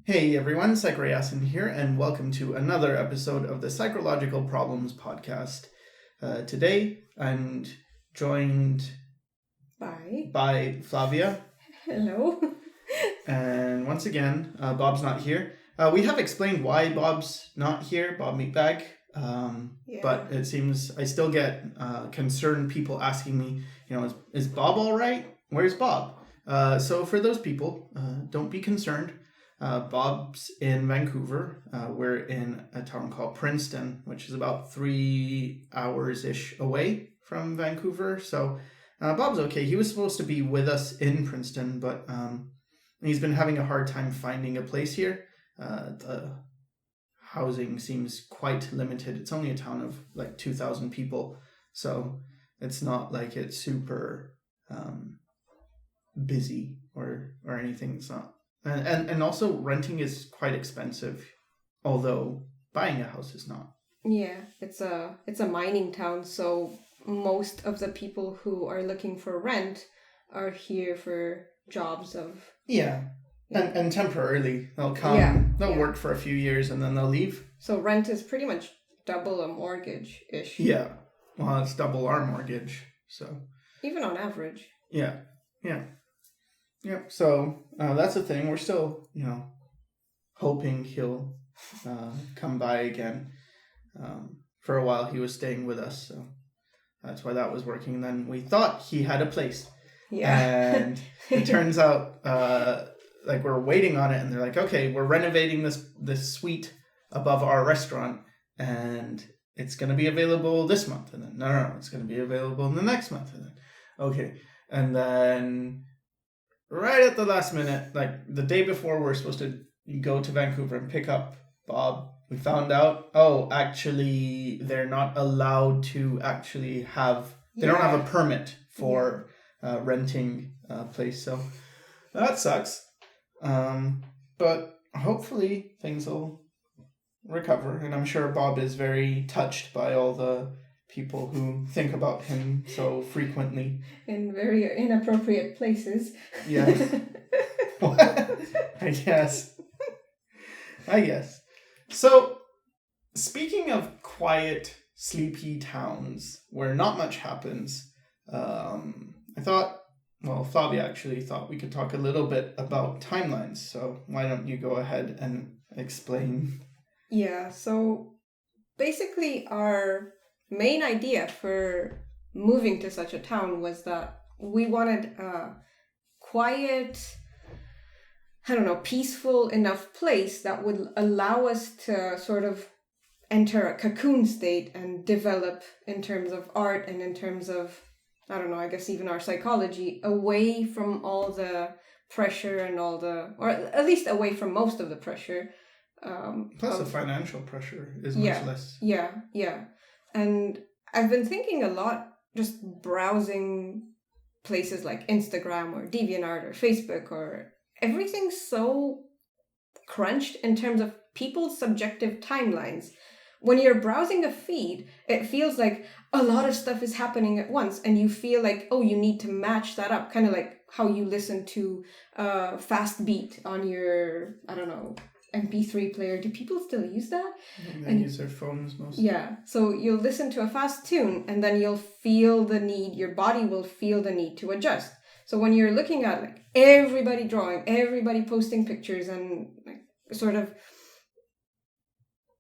Hey everyone, Psychoyasin here, and welcome to another episode of the Psychological Problems podcast. Today, I'm joined by Flavia. Hello. And once again, Bob's not here. We have explained why Bob's not here, bobmeatbag. But it seems I still get concerned people asking me, is Bob all right? Where's Bob? So for those people, don't be concerned. Bob's in Vancouver. We're in a town called Princeton, which is about 3 hours-ish away from Vancouver. So Bob's okay. He was supposed to be with us in Princeton, but he's been having a hard time finding a place here. The housing seems quite limited. It's only a town of like 2,000 people. So it's not like it's super busy or anything. It's not. And also renting is quite expensive, although buying a house is not. Yeah, it's a mining town, so most of the people who are looking for rent are here for jobs of... Yeah. And temporarily. They'll come, they'll work for a few years and then they'll leave. So rent is pretty much double a mortgage-ish. Yeah. Well, it's double our mortgage, so... Even on average. Yeah. So that's the thing. We're still, hoping he'll come by again. For a while, he was staying with us, so that's why that was working. And then we thought he had a place. Yeah. And it turns out, we're waiting on it, and they're like, okay, we're renovating this suite above our restaurant, and it's going to be available this month. And then, no, it's going to be available in the next month. And then, okay. And then... right at the last minute, like the day before we're supposed to go to Vancouver and pick up Bob, we found out, actually, they're not allowed to actually have, they don't have a permit for renting a place. So that sucks. But hopefully things will recover. And I'm sure Bob is very touched by all the people who think about him so frequently. In very inappropriate places. Yeah. I guess. So, speaking of quiet, sleepy towns where not much happens, I thought, Flavia actually thought we could talk a little bit about timelines. So, why don't you go ahead and explain? Yeah, so basically our main idea for moving to such a town was that we wanted a quiet, peaceful enough place that would allow us to sort of enter a cocoon state and develop in terms of art and in terms of, I guess even our psychology, away from all the pressure and or at least away from most of the pressure. Plus the financial pressure is much less. Yeah. And I've been thinking a lot, just browsing places like Instagram or DeviantArt or Facebook, or everything's so crunched in terms of people's subjective timelines. When you're browsing a feed, it feels like a lot of stuff is happening at once, and you feel like, you need to match that up, kind of like how you listen to fast beat on your, MP3 player. Do people still use that? They use their phones mostly. Yeah. So you'll listen to a fast tune and then you'll feel the need, your body will feel the need to adjust. So when you're looking at like everybody drawing, everybody posting pictures and sort of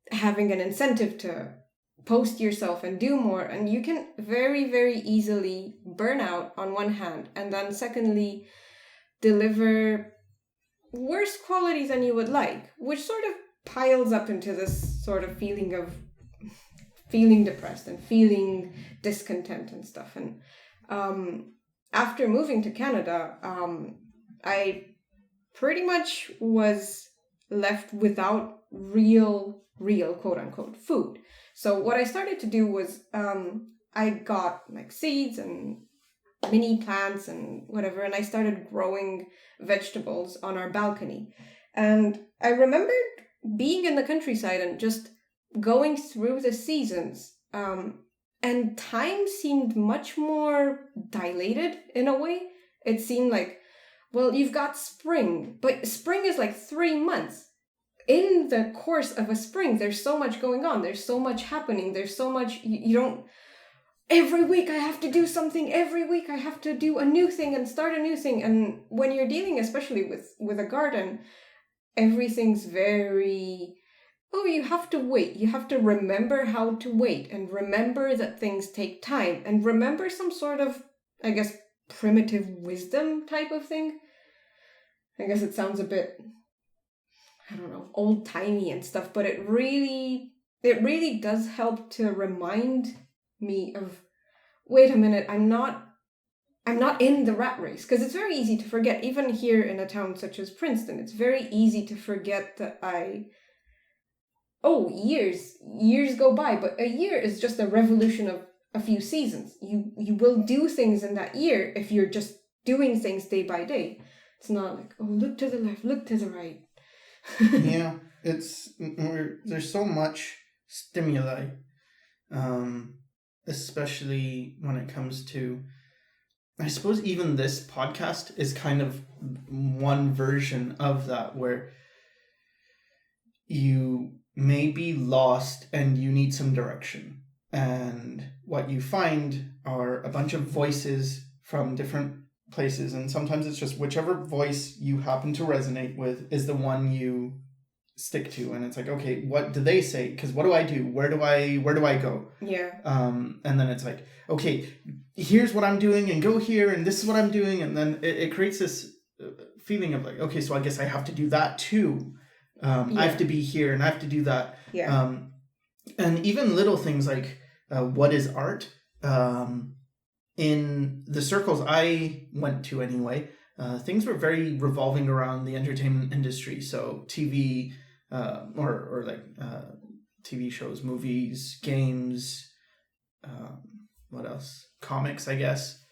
having an incentive to post yourself and do more, and you can very, very easily burn out on one hand, and then secondly, deliver worse quality than you would like, which sort of piles up into this sort of feeling of feeling depressed and feeling discontent and stuff. And after moving to Canada, I pretty much was left without real quote unquote food. So what I started to do was I got like seeds and mini plants and whatever, and I started growing vegetables on our balcony. And I remembered being in the countryside and just going through the seasons, and time seemed much more dilated in a way. It seemed like, well, you've got spring, but spring is like 3 months. in the course of a sprint, there's so much going on. There's so much happening. There's so much, you don't, every week I have to do something. Every week I have to do a new thing and start a new thing. And when you're dealing, especially with a garden, everything's very, you have to wait. You have to remember how to wait and remember that things take time and remember some sort of, I guess, primitive wisdom type of thing. I guess it sounds a bit, I don't know, old-timey and stuff, but it really does help to remind me of, wait a minute, I'm not in the rat race, because it's very easy to forget. Even here in a town such as Princeton, it's very easy to forget that years go by, but a year is just a revolution of a few seasons. You will do things in that year if you're just doing things day by day. It's not like, look to the left, look to the right. Yeah, there's so much stimuli, especially when it comes to, I suppose even this podcast is kind of one version of that, where you may be lost and you need some direction. And what you find are a bunch of voices from different places, and sometimes it's just whichever voice you happen to resonate with is the one you stick to. And it's like, okay, what do they say? Because what do I do? Where do I go? Yeah. And then it's like, okay, here's what I'm doing, and go here, and this is what I'm doing, and then it creates this feeling of like, okay, so I guess I have to do that too. I have to be here, and I have to do that. Yeah. And even little things like what is art? In the circles I went to anyway, things were very revolving around the entertainment industry. So TV, or like TV shows, movies, games, what else? Comics, I guess.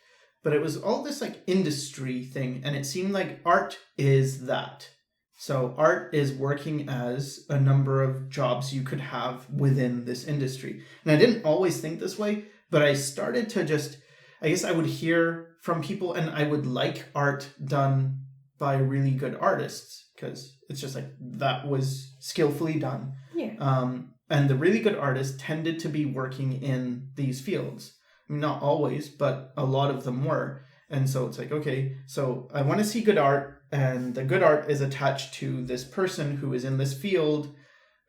But it was all this like industry thing, and it seemed like art is that. So art is working as a number of jobs you could have within this industry. And I didn't always think this way, but I started to just, I guess I would hear from people, and I would like art done by really good artists, because it's just like that was skillfully done. Yeah. And the really good artists tended to be working in these fields. I mean, not always, but a lot of them were. And so it's like, okay, so I want to see good art, and the good art is attached to this person who is in this field,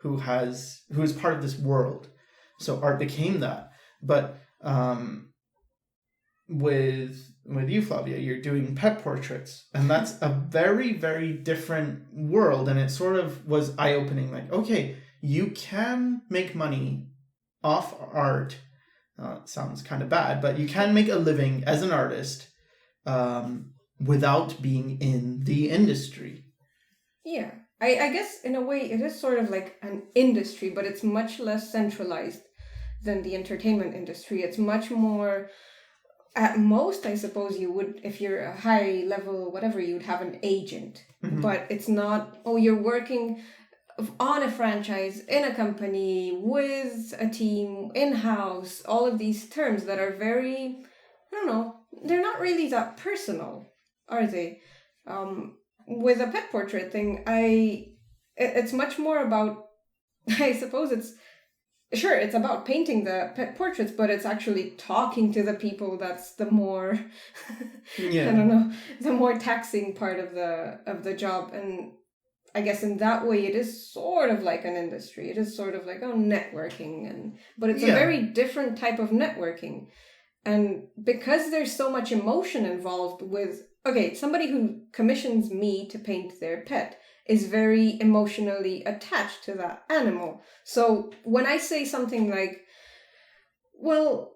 who is part of this world. So art became that. But with you, Flavia, you're doing pet portraits, and that's a very, very different world. And it sort of was eye-opening, like, okay, you can make money off art. It sounds kind of bad, but you can make a living as an artist without being in the industry. Yeah. I guess in a way it is sort of like an industry, but it's much less centralized than the entertainment industry. It's much more, at most, I suppose you would, if you're a high level, whatever, you'd have an agent. Mm-hmm. But it's not, you're working on a franchise, in a company, with a team, in-house, all of these terms that are very, I don't know, they're not really that personal, are they? With a pet portrait thing, it's much more about, I suppose it's about painting the pet portraits, but it's actually talking to the people. That's the more, I don't know, the more taxing part of the job. And I guess in that way, it is sort of like an industry. It is sort of like, networking, but it's a very different type of networking. And because there's so much emotion involved with, somebody who commissions me to paint their pet is very emotionally attached to that animal. So when I say something like, well,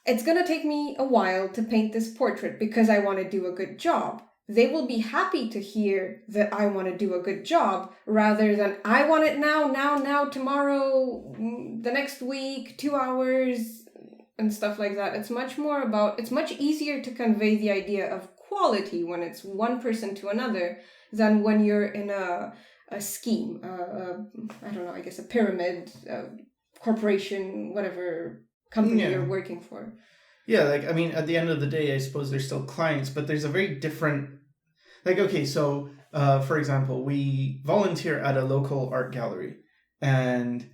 it's going to take me a while to paint this portrait because I want to do a good job, they will be happy to hear that I want to do a good job rather than I want it now, tomorrow, the next week, 2 hours, and stuff like that. It's much more about, it's much easier to convey the idea of quality when it's one person to another than when you're in a scheme, I don't know, I guess a pyramid, corporation, whatever company you're working for. Yeah, like, I mean, at the end of the day, I suppose they're still clients, but there's Like, okay, so for example, we volunteer at a local art gallery, and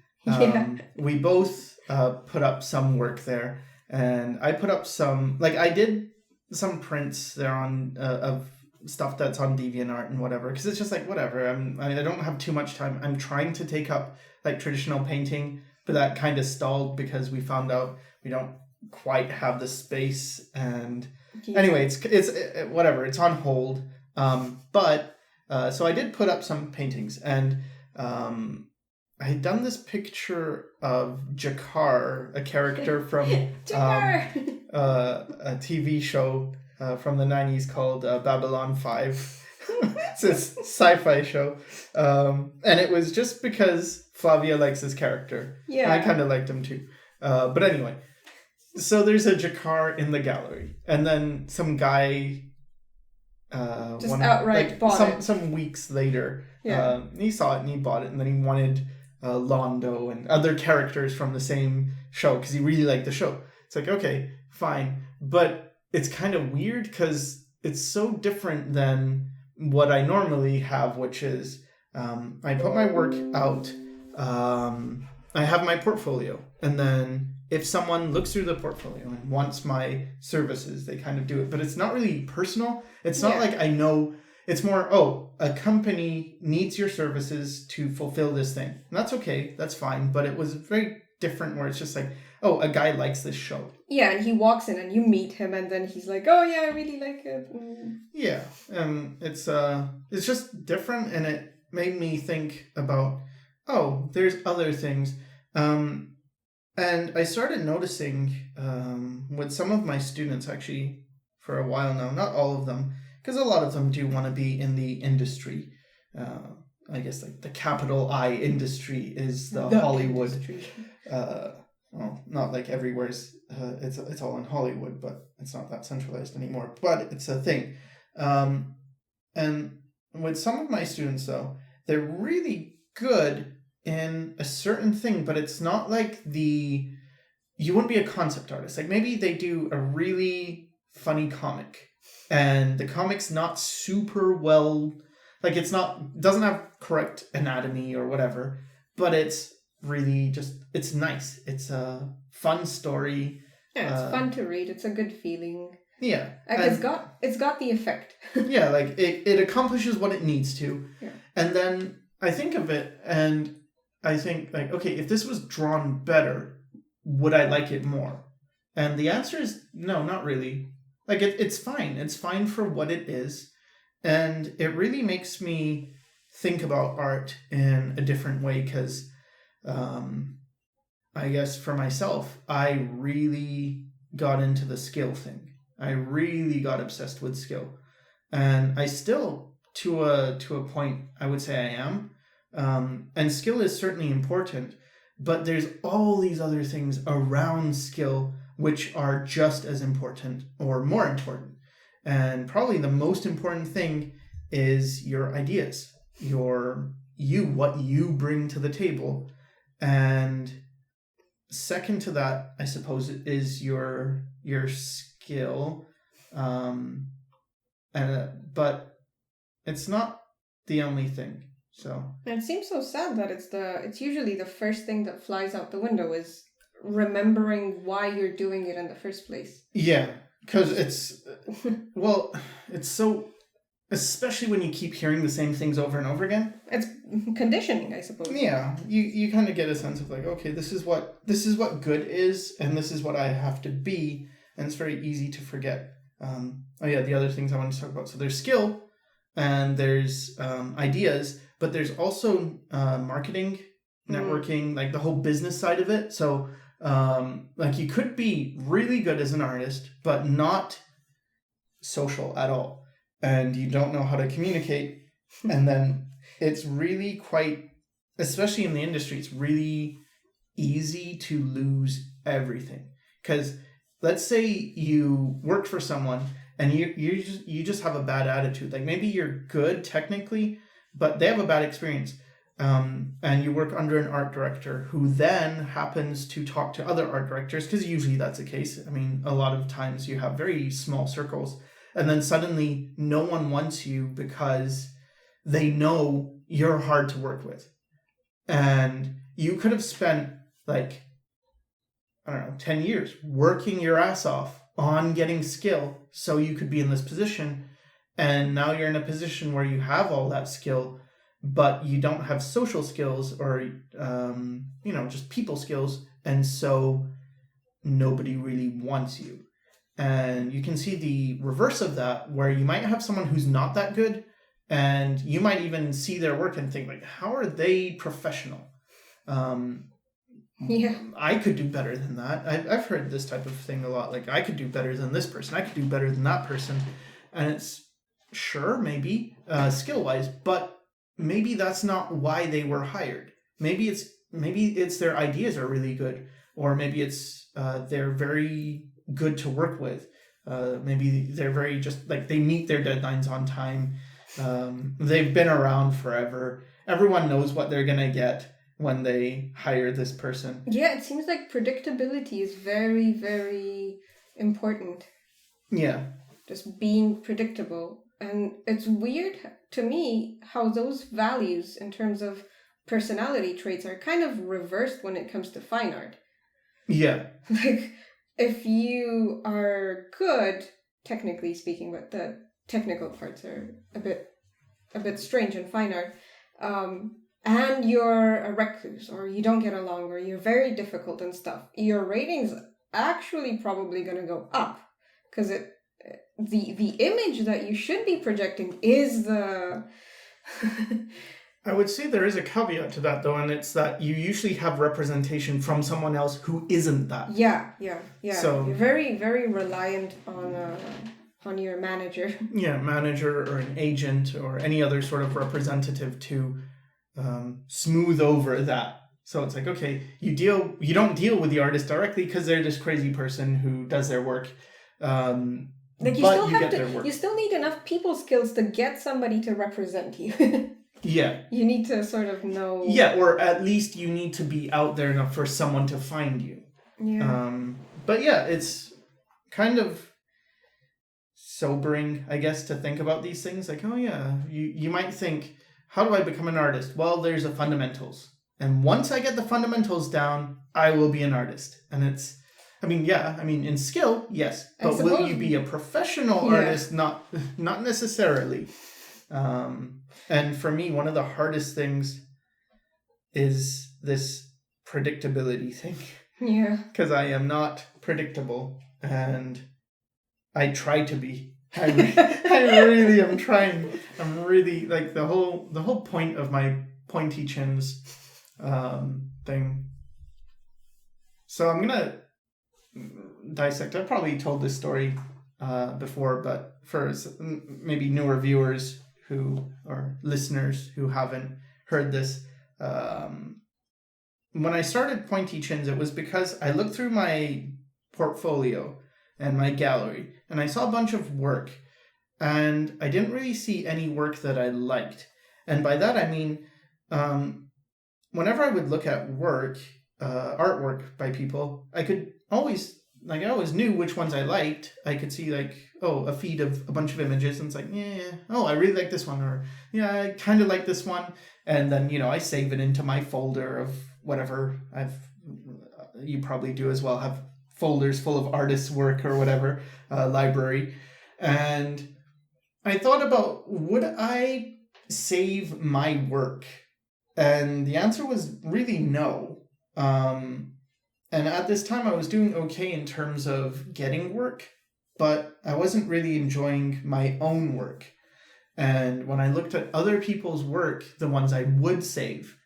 we both put up some work there, and I put up some, like, I did some prints there on of stuff that's on DeviantArt and whatever, because it's just like, whatever, I don't have too much time. I'm trying to take up like traditional painting, but that kind of stalled because we found out we don't quite have the space, and anyway, it's whatever, it's on hold. But so I did put up some paintings, and I had done this picture of Jakar, a character from a TV show from the 90s called Babylon 5. It's a sci-fi show. And it was just because Flavia likes this character. Yeah. And I kind of liked him too. But anyway, so there's a Jakar in the gallery. And then some guy... outright bought it. Some weeks later, he saw it and he bought it. And then he wanted... Londo and other characters from the same show because he really liked the show. It's like, okay, fine, but it's kind of weird because it's so different than what I normally have, which is I put my work out, I have my portfolio, and then if someone looks through the portfolio and wants my services, they kind of do it, but it's not really personal. It's not like I know. It's more, a company needs your services to fulfill this thing. And that's okay. That's fine. But it was very different where it's just like, a guy likes this show. Yeah, and he walks in and you meet him and then he's like, oh yeah, I really like it. Yeah. It's just different, and it made me think about, there's other things. And I started noticing with some of my students actually for a while now, not all of them, because a lot of them do want to be in the industry. I guess like the capital I industry is the Hollywood. Well, not like everywhere's. It's all in Hollywood, but it's not that centralized anymore. But it's a thing. And with some of my students, though, they're really good in a certain thing, but it's not like you wouldn't be a concept artist. Like maybe they do a really funny comic. And the comic's not super well, like doesn't have correct anatomy or whatever, but it's really it's nice. It's a fun story. Yeah, it's fun to read. It's a good feeling. Yeah. It's got the effect. Yeah, like it accomplishes what it needs to. Yeah. And then I think of it and I think like, okay, if this was drawn better, would I like it more? And the answer is no, not really. Like, it's fine. It's fine for what it is. And it really makes me think about art in a different way because I guess for myself, I really got into the skill thing. I really got obsessed with skill. And I still, to a point, I would say I am. And skill is certainly important. But there's all these other things around skill which are just as important or more important. And probably the most important thing is your ideas, what you bring to the table. And second to that, I suppose, is your skill. But it's not the only thing. So it seems so sad that it's usually the first thing that flies out the window is remembering why you're doing it in the first place. Yeah, because it's so, especially when you keep hearing the same things over and over again. It's conditioning, I suppose. Yeah, you kind of get a sense of like, okay, this is what good is, and this is what I have to be, and it's very easy to forget. The other things I want to talk about. So there's skill, and there's ideas, but there's also marketing, networking, like the whole business side of it. So like you could be really good as an artist, but not social at all. And you don't know how to communicate. And then it's really quite, especially in the industry, it's really easy to lose everything. Because let's say you work for someone and you just have a bad attitude. Like maybe you're good technically, but they have a bad experience. And you work under an art director who then happens to talk to other art directors, because usually that's the case. I mean, a lot of times you have very small circles. And then suddenly no one wants you because they know you're hard to work with. And you could have spent like, I don't know, 10 years working your ass off on getting skill so you could be in this position. And now you're in a position where you have all that skill, but you don't have social skills or, just people skills. And so nobody really wants you. And you can see the reverse of that, where you might have someone who's not that good, and you might even see their work and think, like, how are they professional? I could do better than that. I've heard this type of thing a lot. Like, I could do better than this person. I could do better than that person. And it's sure, maybe skill-wise, but maybe that's not why they were hired. Maybe it's their ideas are really good, or maybe it's they're very good to work with. Maybe they're very just like they meet their deadlines on time. They've been around forever. Everyone knows what they're gonna get when they hire this person. Yeah, it seems like predictability is very, very important. Yeah. Just being predictable. And it's weird to me how those values in terms of personality traits are kind of reversed when it comes to fine art. Yeah. Like, if you are good, technically speaking, but the technical parts are a bit strange in fine art, and you're a recluse, or you don't get along, or you're very difficult and stuff, your rating's actually probably going to go up, because the image that you should be projecting is the... I would say there is a caveat to that, though, and it's that you usually have representation from someone else who isn't that. Yeah. So you're very, very reliant on your manager. Yeah, manager or an agent or any other sort of representative to smooth over that. So it's like, okay, you don't deal with the artist directly because they're this crazy person who does their work. You still need enough people skills to get somebody to represent you. Yeah. You need to sort of know... Yeah, or at least you need to be out there enough for someone to find you. Yeah. But yeah, it's kind of sobering, I guess, to think about these things. Like, oh yeah, you might think, how do I become an artist? Well, there's the fundamentals. And once I get the fundamentals down, I will be an artist. And it's... in skill, yes. But will you be a professional artist? Not necessarily. And for me, one of the hardest things is this predictability thing. Yeah. Because I am not predictable, and I try to be. I really am trying. I'm really like the whole point of my pointy chins thing. So I'm gonna dissect. I've probably told this story before, but for maybe newer viewers or listeners who haven't heard this, when I started Pointy Chins, it was because I looked through my portfolio and my gallery, and I saw a bunch of work, and I didn't really see any work that I liked. And by that I mean, whenever I would look at work, artwork by people, I always knew which ones I liked. I could see a feed of a bunch of images, and it's like, I really like this one, or I kind of like this one, and then I save it into my folder of whatever you probably do as well, have folders full of artists' work or whatever, library. And I thought about, would I save my work? And the answer was really no. And at this time, I was doing okay in terms of getting work, but I wasn't really enjoying my own work. And when I looked at other people's work, the ones I would save,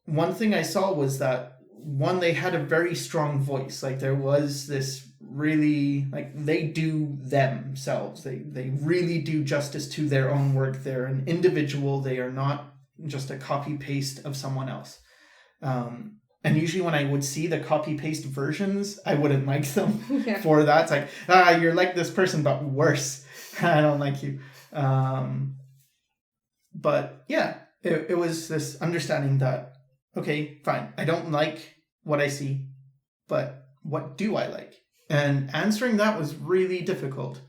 one thing I saw was that, one, they had a very strong voice. Like, there was this really, they do themselves. They really do justice to their own work. They're an individual. They are not just a copy-paste of someone else. And usually when I would see the copy-paste versions, I wouldn't like them for that. It's like, you're like this person, but worse. I don't like you. But yeah, it was this understanding that, okay, fine, I don't like what I see, but what do I like? And answering that was really difficult.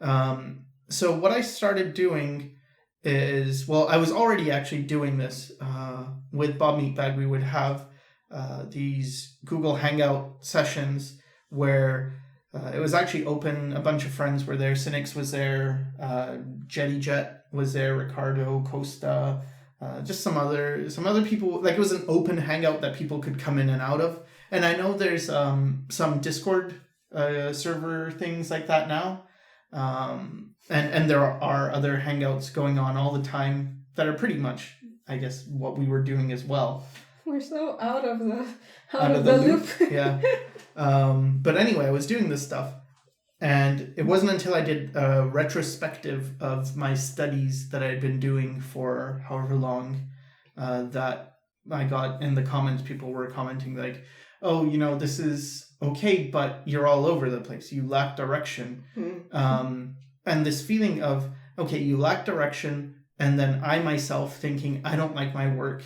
So what I started doing is, well, I was already actually doing this with Bob Meatbag. We would have these Google Hangout sessions where it was actually open. A bunch of friends were there. Sinix was there. TheJettyJet was there. Ricardo, Costa, just some other people. Like, it was an open Hangout that people could come in and out of. And I know there's some Discord server things like that now. And there are other Hangouts going on all the time that are pretty much, I guess, what we were doing as well. We're so out of the loop. Yeah. But anyway, I was doing this stuff, and it wasn't until I did a retrospective of my studies that I had been doing for however long that I got in the comments. People were commenting like, oh, this is okay, but you're all over the place. You lack direction. And this feeling of, okay, you lack direction, and then I myself thinking I don't like my work.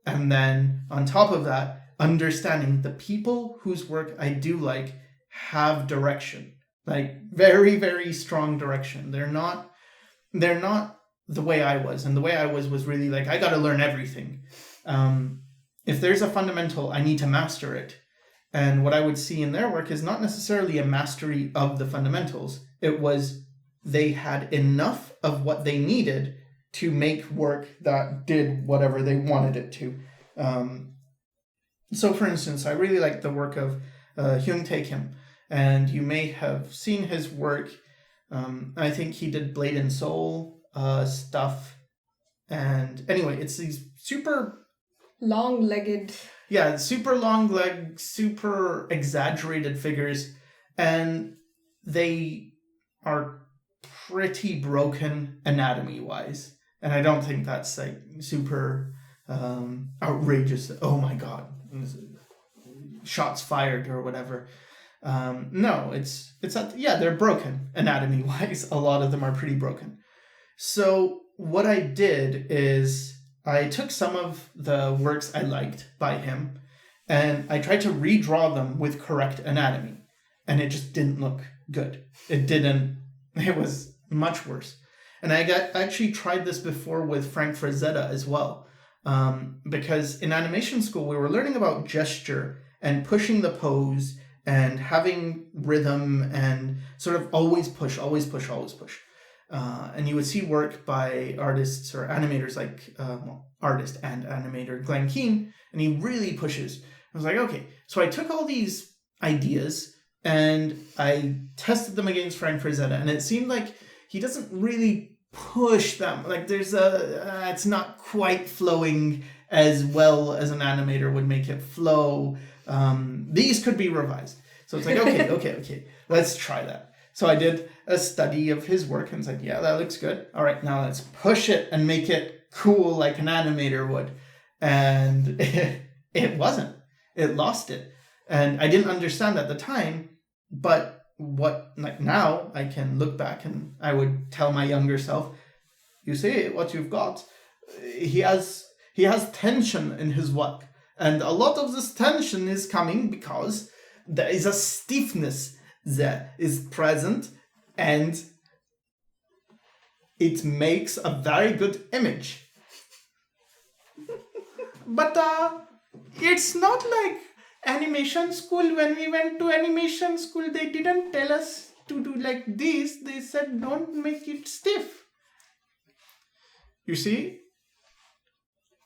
And then on top of that, understanding the people whose work I do like have direction, like very, very strong direction. They're not the way I was. And the way I was really like, I got to learn everything. If there's a fundamental, I need to master it. And what I would see in their work is not necessarily a mastery of the fundamentals. It was they had enough of what they needed to make work that did whatever they wanted it to. So, for instance, I really like the work of Hyung-Tae Kim. And you may have seen his work. I think he did Blade and Soul stuff. And anyway, it's these super... long-legged... Yeah, super long leg, super exaggerated figures, and they are pretty broken anatomy-wise. And I don't think that's like super outrageous. Oh my god, shots fired or whatever. No, they're broken anatomy-wise. A lot of them are pretty broken. So what I did is I took some of the works I liked by him, and I tried to redraw them with correct anatomy, and it just didn't look good. It was much worse. And I actually tried this before with Frank Frazetta as well, because in animation school, we were learning about gesture and pushing the pose and having rhythm and sort of always push, always push, always push. And you would see work by artists or animators like artist and animator Glenn Keane, and he really pushes. I was like, okay. So I took all these ideas and I tested them against Frank Frazetta, and it seemed like he doesn't really push them. Like it's not quite flowing as well as an animator would make it flow. These could be revised. So it's like, okay, let's try that. So I did a study of his work and was like, yeah, that looks good. All right, now let's push it and make it cool like an animator would. And it wasn't. It lost it. And I didn't understand at the time, but now I can look back and I would tell my younger self, you see what you've got. He has tension in his work. And a lot of this tension is coming because there is a stiffness that is present, and it makes a very good image. But it's not like animation school. When we went to animation school, they didn't tell us to do like this. They said, don't make it stiff. You see?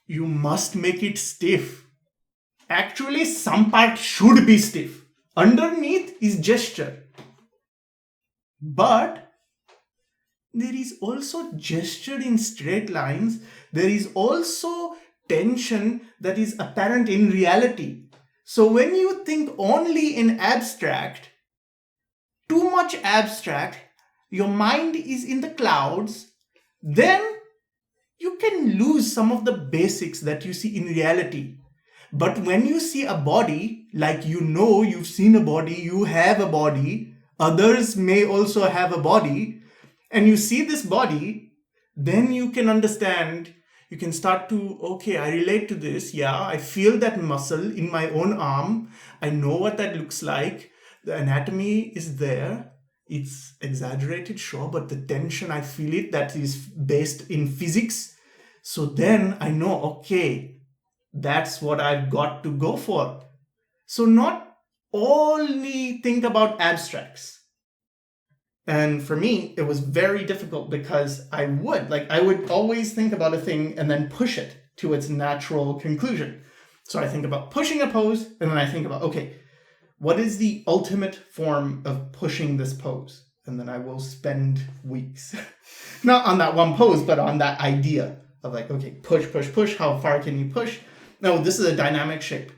You must make it stiff. Actually, some part should be stiff. Underneath is gesture. But there is also gesture in straight lines. There is also tension that is apparent in reality. So when you think only in abstract, too much abstract, your mind is in the clouds, then you can lose some of the basics that you see in reality. But when you see a body, like you've seen a body, you have a body, others may also have a body, and you see this body, then you can understand, you can start to, okay, I relate to this, yeah, I feel that muscle in my own arm, I know what that looks like, the anatomy is there, it's exaggerated, sure, but the tension, I feel it, that is based in physics. So then I know, okay, that's what I've got to go for. So not only think about abstracts. And for me, it was very difficult because I would always think about a thing and then push it to its natural conclusion. So I think about pushing a pose, and then I think about, okay, what is the ultimate form of pushing this pose? And then I will spend weeks, not on that one pose, but on that idea of like, okay, push, how far can you push? No, this is a dynamic shape.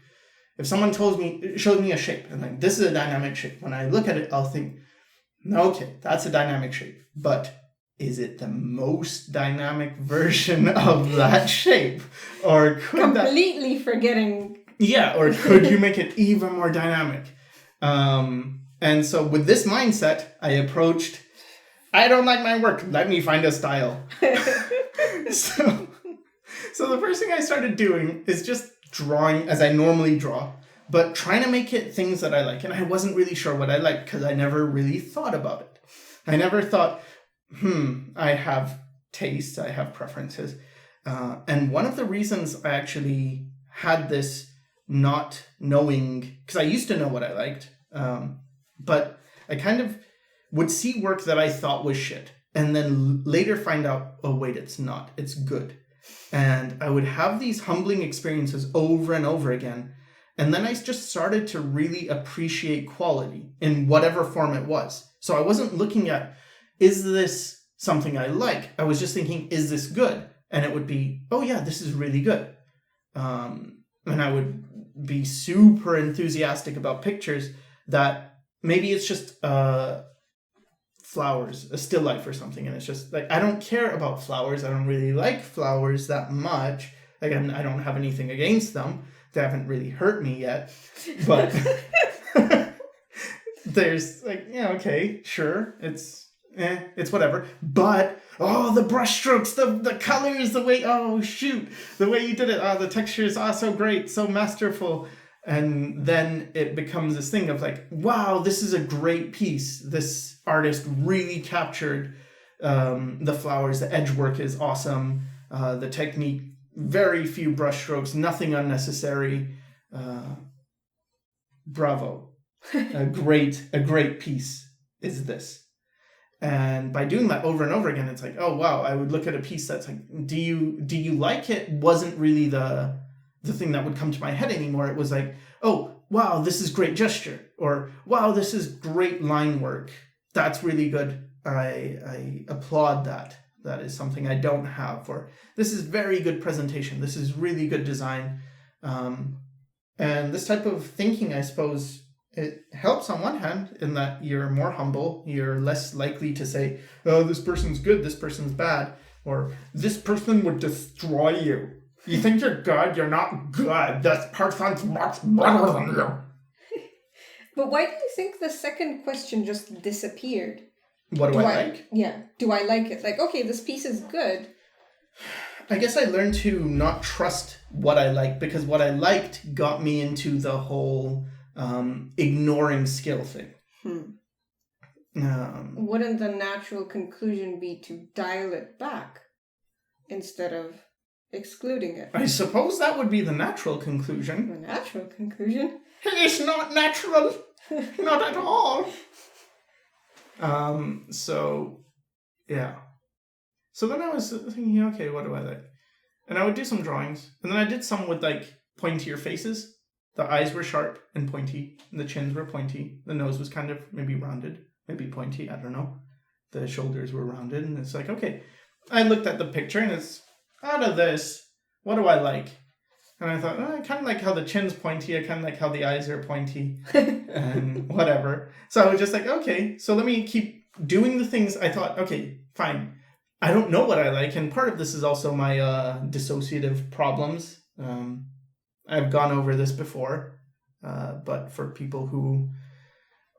If someone showed me a shape, and like, this is a dynamic shape, when I look at it, I'll think, okay, that's a dynamic shape, but is it the most dynamic version of that shape? Or could completely forgetting. Yeah, or could you make it even more dynamic? And so with this mindset, I approached, I don't like my work, let me find a style. So the first thing I started doing is just drawing as I normally draw, but trying to make it things that I like. And I wasn't really sure what I liked because I never really thought about it. I never thought, I have tastes, I have preferences. And one of the reasons I actually had this not knowing, because I used to know what I liked, but I kind of would see work that I thought was shit and then later find out, oh wait, it's not, it's good. And I would have these humbling experiences over and over again. And then I just started to really appreciate quality in whatever form it was. So I wasn't looking at, is this something I like? I was just thinking, is this good? And it would be, oh yeah, this is really good. And I would be super enthusiastic about pictures that maybe it's just flowers, a still life or something. And it's just like, I don't care about flowers. I don't really like flowers that much. Again, I don't have anything against them. They haven't really hurt me yet. But there's like, yeah, okay, sure. It's whatever. But, the brush strokes, the colors, the way, the way you did it. The textures are so great, so masterful. And then it becomes this thing of like, wow, this is a great piece. This artist really captured the flowers. The edge work is awesome. The technique, very few brush strokes, nothing unnecessary. Bravo. A great piece is this. And by doing that over and over again, it's like, oh wow, I would look at a piece that's like, do you like it? Wasn't really the thing that would come to my head anymore. It was like, oh wow, this is great gesture, or wow, this is great line work. That's really good. I applaud that. That is something I don't have. Or this is very good presentation. This is really good design. And this type of thinking, I suppose, it helps on one hand in that you're more humble. You're less likely to say, oh, this person's good, this person's bad, or this person would destroy you. You think you're good, you're not good. This person's much better than you. But why do you think the second question just disappeared? What do I like? Yeah. Do I like it? Like, okay, this piece is good. I guess I learned to not trust what I liked, because what I liked got me into the whole ignoring skill thing. Wouldn't the natural conclusion be to dial it back instead of excluding it? I suppose that would be the natural conclusion. The natural conclusion? It's not natural. Not at all. So, yeah. So then I was thinking, okay, what do I like? And I would do some drawings. And then I did some with like pointier faces. The eyes were sharp and pointy. And the chins were pointy. The nose was kind of maybe rounded, maybe pointy. I don't know. The shoulders were rounded. And it's like, okay. I looked at the picture and it's, out of this, what do I like? And I thought, I kind of like how the chin's pointy. I kind of like how the eyes are pointy. And whatever. So I was just like, okay, so let me keep doing the things. I thought, okay, fine. I don't know what I like. And part of this is also my dissociative problems. I've gone over this before. But for people who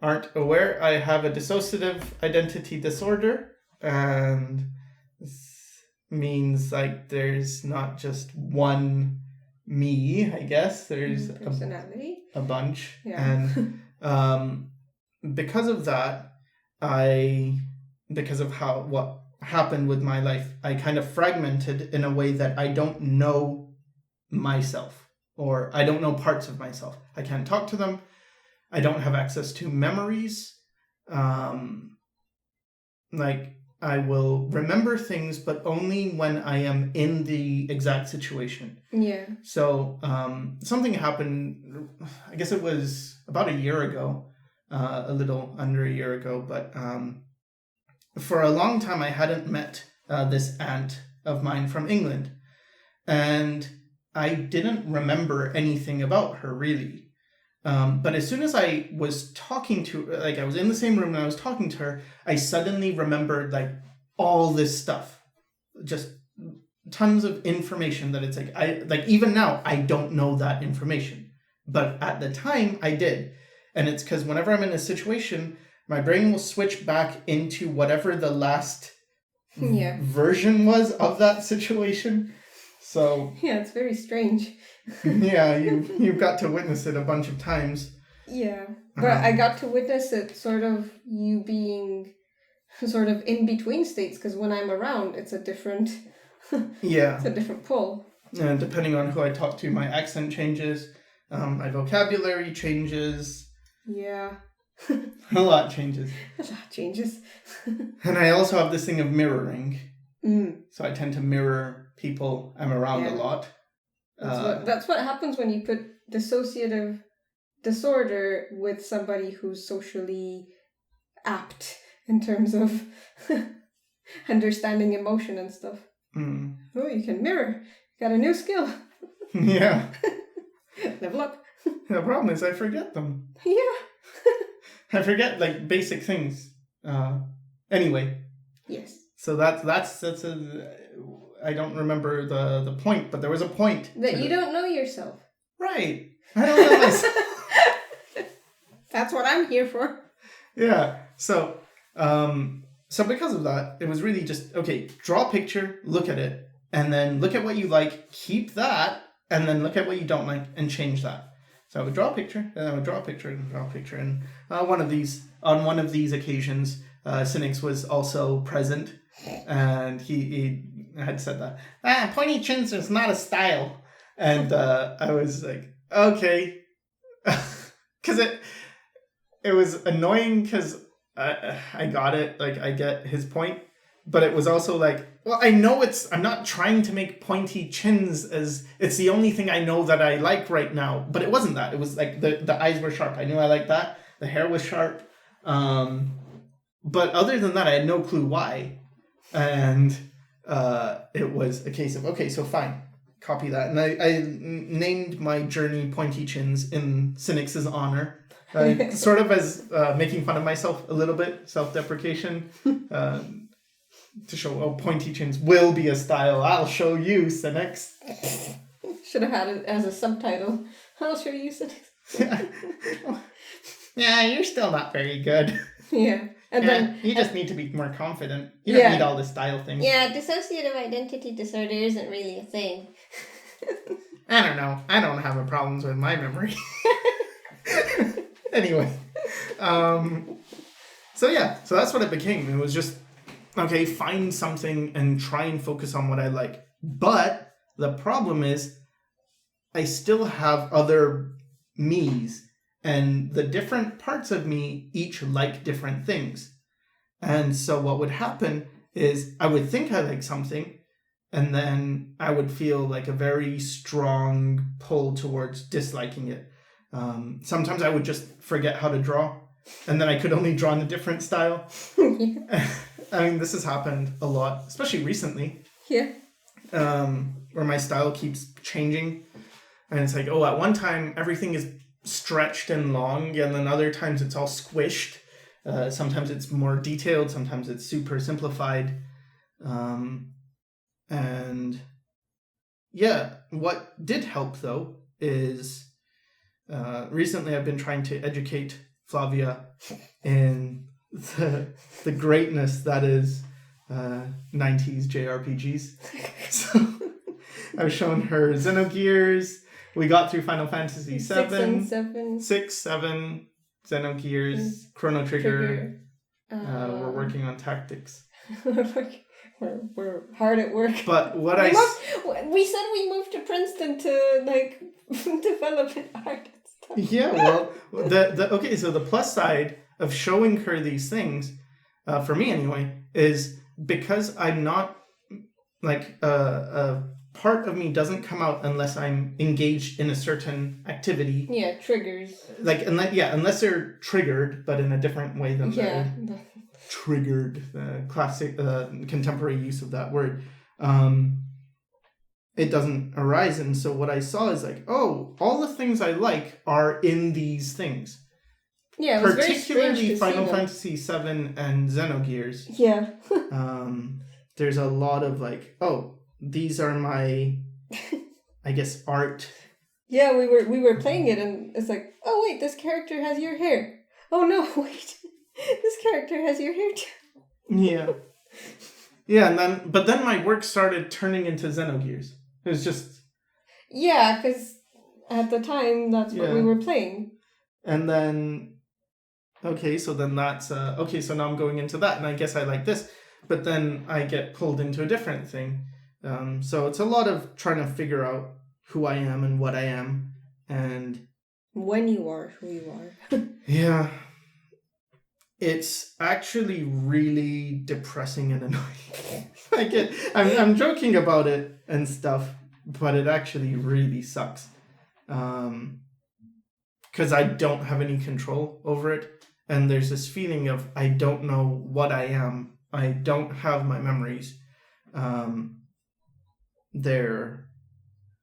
aren't aware, I have a dissociative identity disorder. And this means like there's not just one me, I guess. There's personality. A bunch. Yeah. And because of that, because of what happened with my life, I kind of fragmented in a way that I don't know myself, or I don't know parts of myself. I can't talk to them. I don't have access to memories. Like, I will remember things, but only when I am in the exact situation. Yeah. So something happened, I guess it was about a year ago, a little under a year ago, but for a long time I hadn't met this aunt of mine from England. And I didn't remember anything about her, really. But as soon as I was talking to her, like I was in the same room and I was talking to her, I suddenly remembered like all this stuff, just tons of information that it's like even now I don't know that information, but at the time I did. And it's because whenever I'm in a situation, my brain will switch back into whatever the last version was of that situation. So yeah, it's very strange. Yeah, you've got to witness it a bunch of times. Yeah, but I got to witness it sort of you being sort of in between states, because when I'm around, it's a different it's a different pull. And depending on who I talk to, my accent changes, my vocabulary changes. Yeah. A lot changes. A lot changes. And I also have this thing of mirroring. Mm. So I tend to mirror people I'm around a lot. That's what happens when you put dissociative disorder with somebody who's socially apt in terms of understanding emotion and stuff. Mm. Oh, you can mirror. You got a new skill. Yeah. Level up. The problem is I forget them. Yeah. I forget like basic things. Anyway. Yes. So that's I don't remember the point, but there was a point. That you don't know yourself. Right. I don't know myself. That's what I'm here for. Yeah. So because of that, it was really just, okay, draw a picture, look at it, and then look at what you like, keep that, and then look at what you don't like, and change that. So I would draw a picture, and I would draw a picture, and draw a picture, and on one of these occasions, Sinix was also present, and he had said that, pointy chins is not a style. And I was like, okay. Because it was annoying because I got it. Like, I get his point. But it was also like, well, I know I'm not trying to make pointy chins as it's the only thing I know that I like right now. But it wasn't that. It was like the eyes were sharp. I knew I liked that. The hair was sharp. But other than that, I had no clue why. And it was a case of, okay, so fine. Copy that. And I named my journey Pointy Chins in Sinix's honor. Sort of as making fun of myself a little bit, self-deprecation. To show, Pointy Chins will be a style. I'll show you, Sinix. Should have had it as a subtitle. I'll show you, Sinix. Yeah, you're still not very good. Yeah. And then you just need to be more confident. You don't need all this style thing. Yeah, dissociative identity disorder isn't really a thing. I don't know. I don't have problems with my memory. Anyway. So that's what it became. It was just, okay, find something and try and focus on what I like. But the problem is I still have other me's. And the different parts of me each like different things. And so what would happen is I would think I like something, and then I would feel like a very strong pull towards disliking it. Sometimes I would just forget how to draw, and then I could only draw in a different style. I mean, this has happened a lot, especially recently. Yeah. Where my style keeps changing. And it's like, at one time everything is stretched and long, and then other times it's all squished. Sometimes it's more detailed, sometimes it's super simplified. And yeah, what did help though is recently I've been trying to educate Flavia in the greatness that is 90s JRPGs. So I've shown her Xenogears. We got through Final Fantasy 7, 6, 7, Xenogears, Chrono Trigger, We're working on tactics. we're hard at work. But we said we moved to Princeton to like develop an art and stuff. Yeah, well, okay. So the plus side of showing her these things, for me anyway, is because I'm not like a part of me doesn't come out unless I'm engaged in a certain activity. Yeah, triggers. Like unless they're triggered, but in a different way than they're triggered. Classic contemporary use of that word. It doesn't arise, and so what I saw is like, oh, all the things I like are in these things. Yeah, it was particularly very strange to Final Fantasy VII and Xenogears. Yeah. There's a lot of like, oh, these are my, I guess, art. Yeah, we were playing it, and it's like, oh wait, this character has your hair. Oh no, wait, this character has your hair too. Yeah. Yeah, but then my work started turning into Xenogears. It was just... Yeah, because at the time, that's what we were playing. And then... Okay, so then that's... okay, so now I'm going into that, and I guess I like this. But then I get pulled into a different thing. So it's a lot of trying to figure out who I am and what I am. And... When you are who you are. Yeah. It's actually really depressing and annoying. I'm joking about it and stuff, but it actually really sucks. Because I don't have any control over it. And there's this feeling of I don't know what I am. I don't have my memories. I'm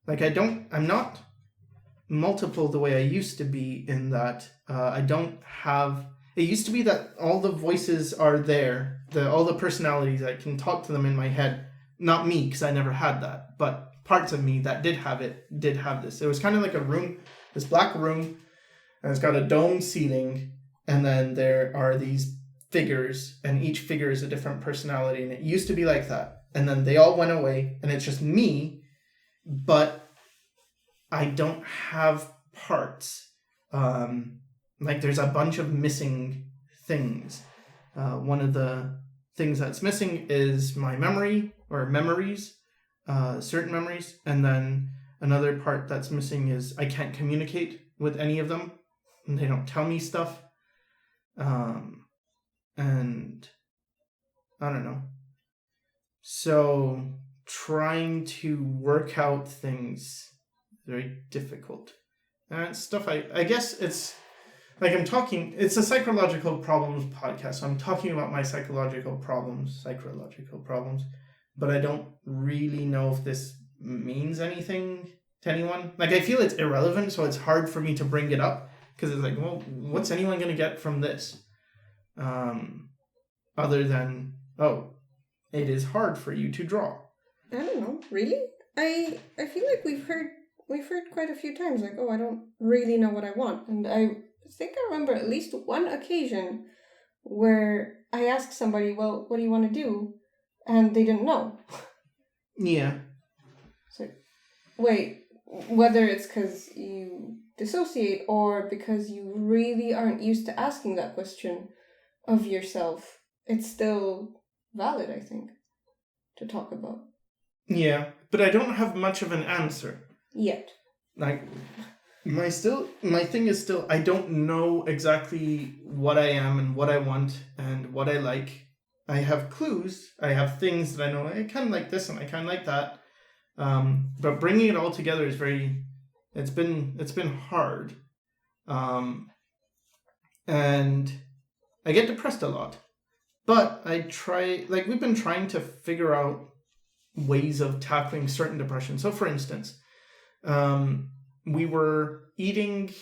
not multiple the way I used to be in that I don't have... It used to be that all the voices are there, all the personalities, I can talk to them in my head. Not me, because I never had that, but parts of me that did have this. It was kind of like a room, this black room, and it's got a domed ceiling, and then there are these figures, and each figure is a different personality, and it used to be like that. And then they all went away, and it's just me, but I don't have parts. Like there's a bunch of missing things. One of the things that's missing is my memory or memories, certain memories. And then another part that's missing is I can't communicate with any of them. And they don't tell me stuff. And I don't know. So trying to work out things is very difficult. And it's stuff I guess it's... Like it's a psychological problems podcast, so I'm talking about my psychological problems, but I don't really know if this means anything to anyone. Like, I feel it's irrelevant, so it's hard for me to bring it up, because it's like, well, what's anyone going to get from this? Other than, oh, it is hard for you to draw. I don't know, really? I feel like we've heard quite a few times, like, oh, I don't really know what I want, and I think I remember at least one occasion where I asked somebody, well, what do you want to do? And they didn't know. Yeah. So, wait, whether it's because you dissociate or because you really aren't used to asking that question of yourself, it's still valid, I think, to talk about. Yeah, but I don't have much of an answer. Yet. Like... My thing is still, I don't know exactly what I am and what I want and what I like. I have clues. I have things that I know. I kind of like this and I kind of like that. But bringing it all together is it's been hard. And I get depressed a lot. But we've been trying to figure out ways of tackling certain depression. So for instance, we were eating,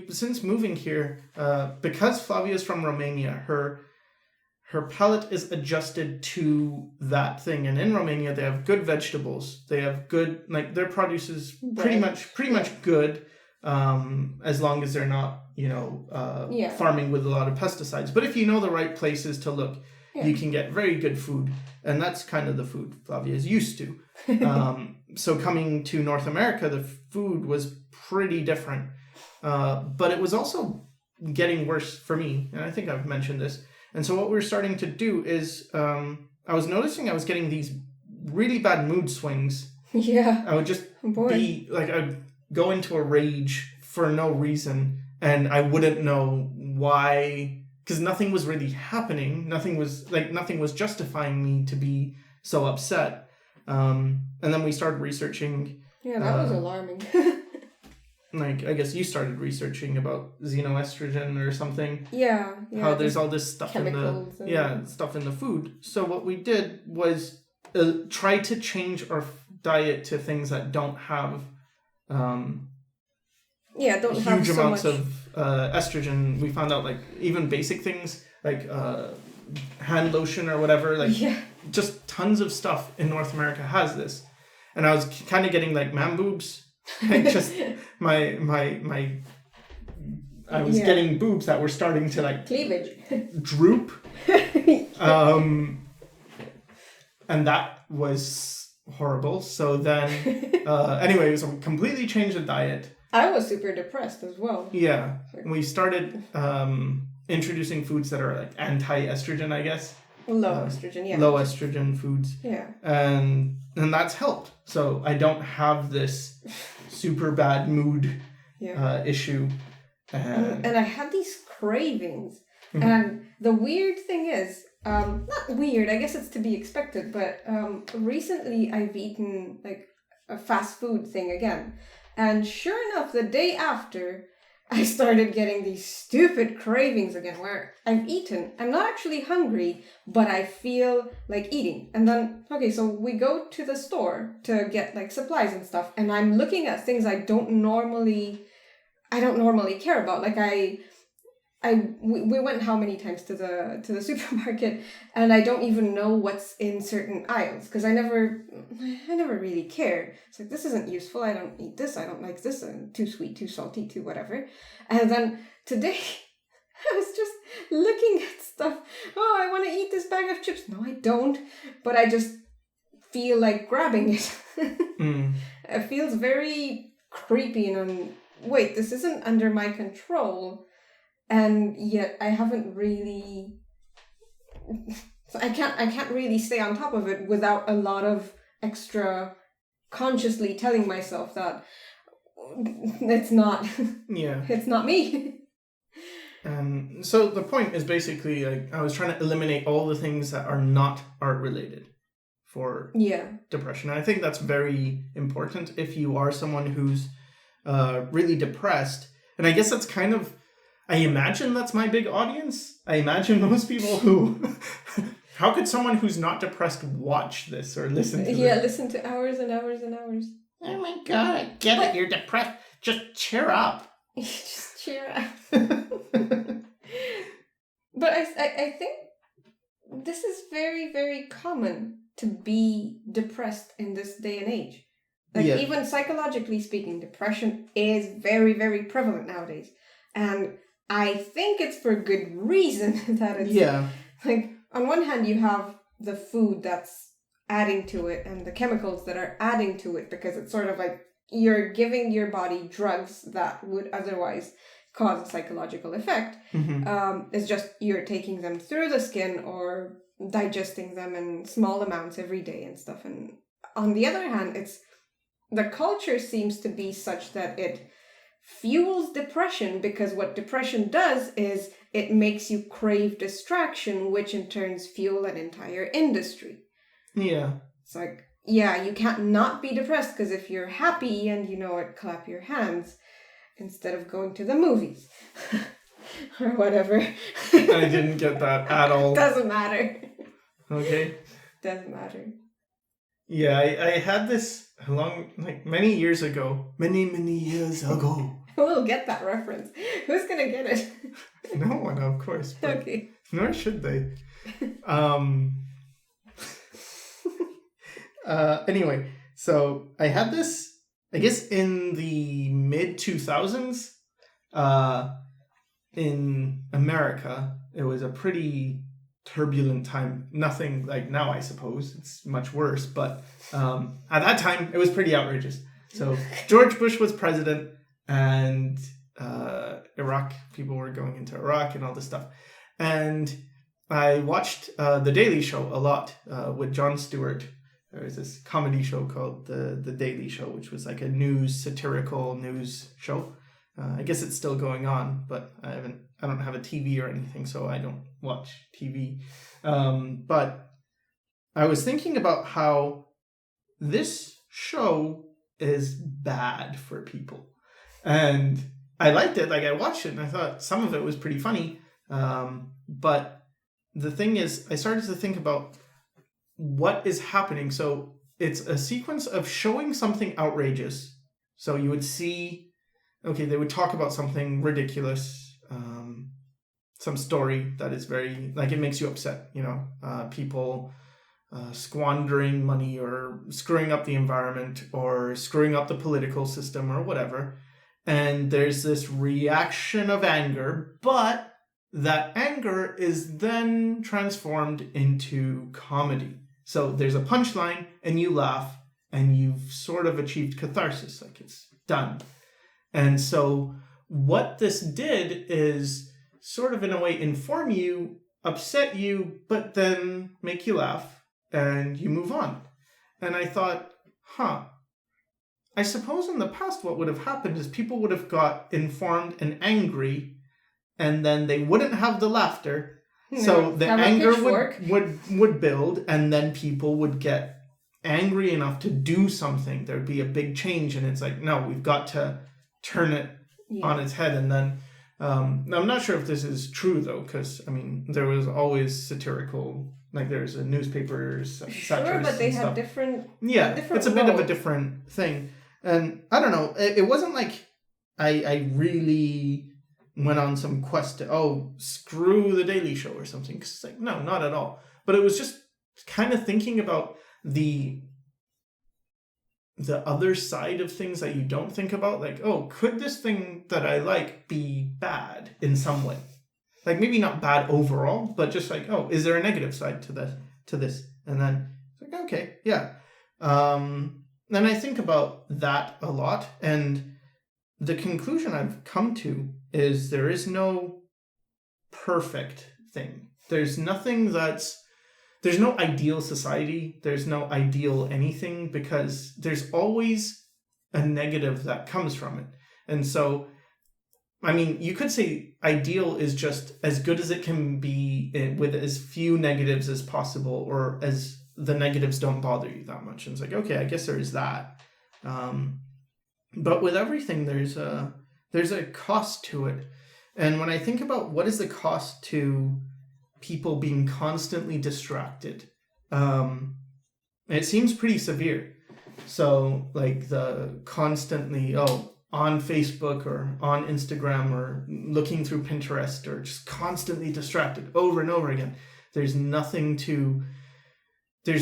since moving here, because Flavia's from Romania, her palate is adjusted to that thing. And in Romania, they have good vegetables. They have good, their produce is pretty much good, as long as they're not, farming with a lot of pesticides. But if you know the right places to look, you can get very good food. And that's kind of the food Flavia is used to. So coming to North America, the food was pretty different. But it was also getting worse for me. And I think I've mentioned this. And so what we were starting to do is I was noticing I was getting these really bad mood swings. Yeah. I would just be like, I'd go into a rage for no reason, and I wouldn't know why, because nothing was really happening. Nothing was justifying me to be so upset. And then we started researching. Yeah, that was alarming. Like, I guess you started researching about xenoestrogen or something. Yeah. How there's all this stuff chemicals stuff in the food. So what we did was try to change our diet to things that don't have huge amounts of estrogen. We found out, like, even basic things like hand lotion or whatever, like just tons of stuff in North America has this. And I was kind of getting like man boobs. Like, just I was getting boobs that were starting to, like, cleavage droop. And that was horrible. So then anyway, so we completely changed the diet. I was super depressed as well. Yeah. We started introducing foods that are like anti-estrogen, I guess. Low estrogen, yeah. Low estrogen foods. Yeah. And that's helped. So I don't have this super bad mood issue. And I had these cravings. Mm-hmm. And the weird thing is, not weird, I guess it's to be expected, but recently I've eaten like a fast food thing again. And sure enough, the day after, I started getting these stupid cravings again where I've eaten. I'm not actually hungry, but I feel like eating. And then, okay, so we go to the store to get like supplies and stuff. And I'm looking at things I don't normally care about. Like we went how many times to the supermarket, and I don't even know what's in certain aisles because I never really care. It's like, this isn't useful. I don't eat this. I don't like this. Too sweet, too salty, too whatever. And then today, I was just looking at stuff. Oh, I want to eat this bag of chips. No, I don't. But I just feel like grabbing it. It feels very creepy, and wait, this isn't under my control. And yet I haven't really, so I can't really stay on top of it without a lot of extra consciously telling myself that it's not me. So the point is basically, like, I was trying to eliminate all the things that are not art related for depression. And I think that's very important if you are someone who's really depressed. And I guess that's kind of, I imagine that's my big audience. I imagine most people who... How could someone who's not depressed watch this or listen to this? Yeah, listen to hours and hours and hours. Oh my god, I get it, you're depressed. Just cheer up. Just cheer up. But I think this is very, very common to be depressed in this day and age. Like, even psychologically speaking, depression is very, very prevalent nowadays. And I think it's for good reason that it's... Like, on one hand, you have the food that's adding to it and the chemicals that are adding to it, because it's sort of like you're giving your body drugs that would otherwise cause a psychological effect. It's just you're taking them through the skin or digesting them in small amounts every day and stuff. And on the other hand, it's the culture seems to be such that it fuels depression, because what depression does is it makes you crave distraction, which in turns fuel an entire industry. Yeah. It's like, you can't not be depressed, because if you're happy and you know it, clap your hands instead of going to the movies. Or whatever. I didn't get that at all. Doesn't matter. Okay. Doesn't matter. Yeah, I had this many years ago. Many years ago. We'll get that reference. Who's gonna get it? No one, of course. Okay. Nor should they. Anyway, so I had this, I guess, in the mid-2000s. In America, it was a pretty turbulent time. Nothing like now, I suppose. It's much worse. But at that time, it was pretty outrageous. So George Bush was president, and Iraq, people were going into Iraq and all this stuff. And I watched The Daily Show a lot with Jon Stewart. There was this comedy show called The Daily Show, which was like a satirical news show. I guess it's still going on, but I don't have a TV or anything, so I don't watch TV. But I was thinking about how this show is bad for people. And I liked it. Like, I watched it and I thought some of it was pretty funny. But the thing is, I started to think about what is happening. So it's a sequence of showing something outrageous. So you would see, okay, they would talk about something ridiculous, some story that is very, like, it makes you upset, people squandering money or screwing up the environment or screwing up the political system or whatever. And there's this reaction of anger, but that anger is then transformed into comedy. So there's a punchline and you laugh and you've sort of achieved catharsis, like it's done. And so what this did is sort of in a way inform you, upset you, but then make you laugh and you move on. And I thought, I suppose in the past what would have happened is people would have got informed and angry, and then they wouldn't have the laughter. So the anger would build, and then people would get angry enough to do something. There'd be a big change, and it's like, no, we've got to turn it on its head. And then I'm not sure if this is true though, because I mean there was always satirical, like there's a newspapers, sure, but they had different. It's a bit of a different thing. And I don't know, it wasn't like I really went on some quest to, screw The Daily Show or something. Cause it's like, no, not at all. But it was just kind of thinking about the other side of things that you don't think about. Like, could this thing that I like be bad in some way? Like maybe not bad overall, but just like, is there a negative side to this? And then it's like, okay, yeah. Then I think about that a lot, and the conclusion I've come to is there is no perfect thing. There's nothing there's no ideal society. There's no ideal anything, because there's always a negative that comes from it. And so, I mean, you could say ideal is just as good as it can be with as few negatives as possible, or as the negatives don't bother you that much. And it's like, okay, I guess there is that. But with everything, there's a cost to it. And when I think about what is the cost to people being constantly distracted, it seems pretty severe. So like the constantly, on Facebook or on Instagram or looking through Pinterest, or just constantly distracted over and over again. There's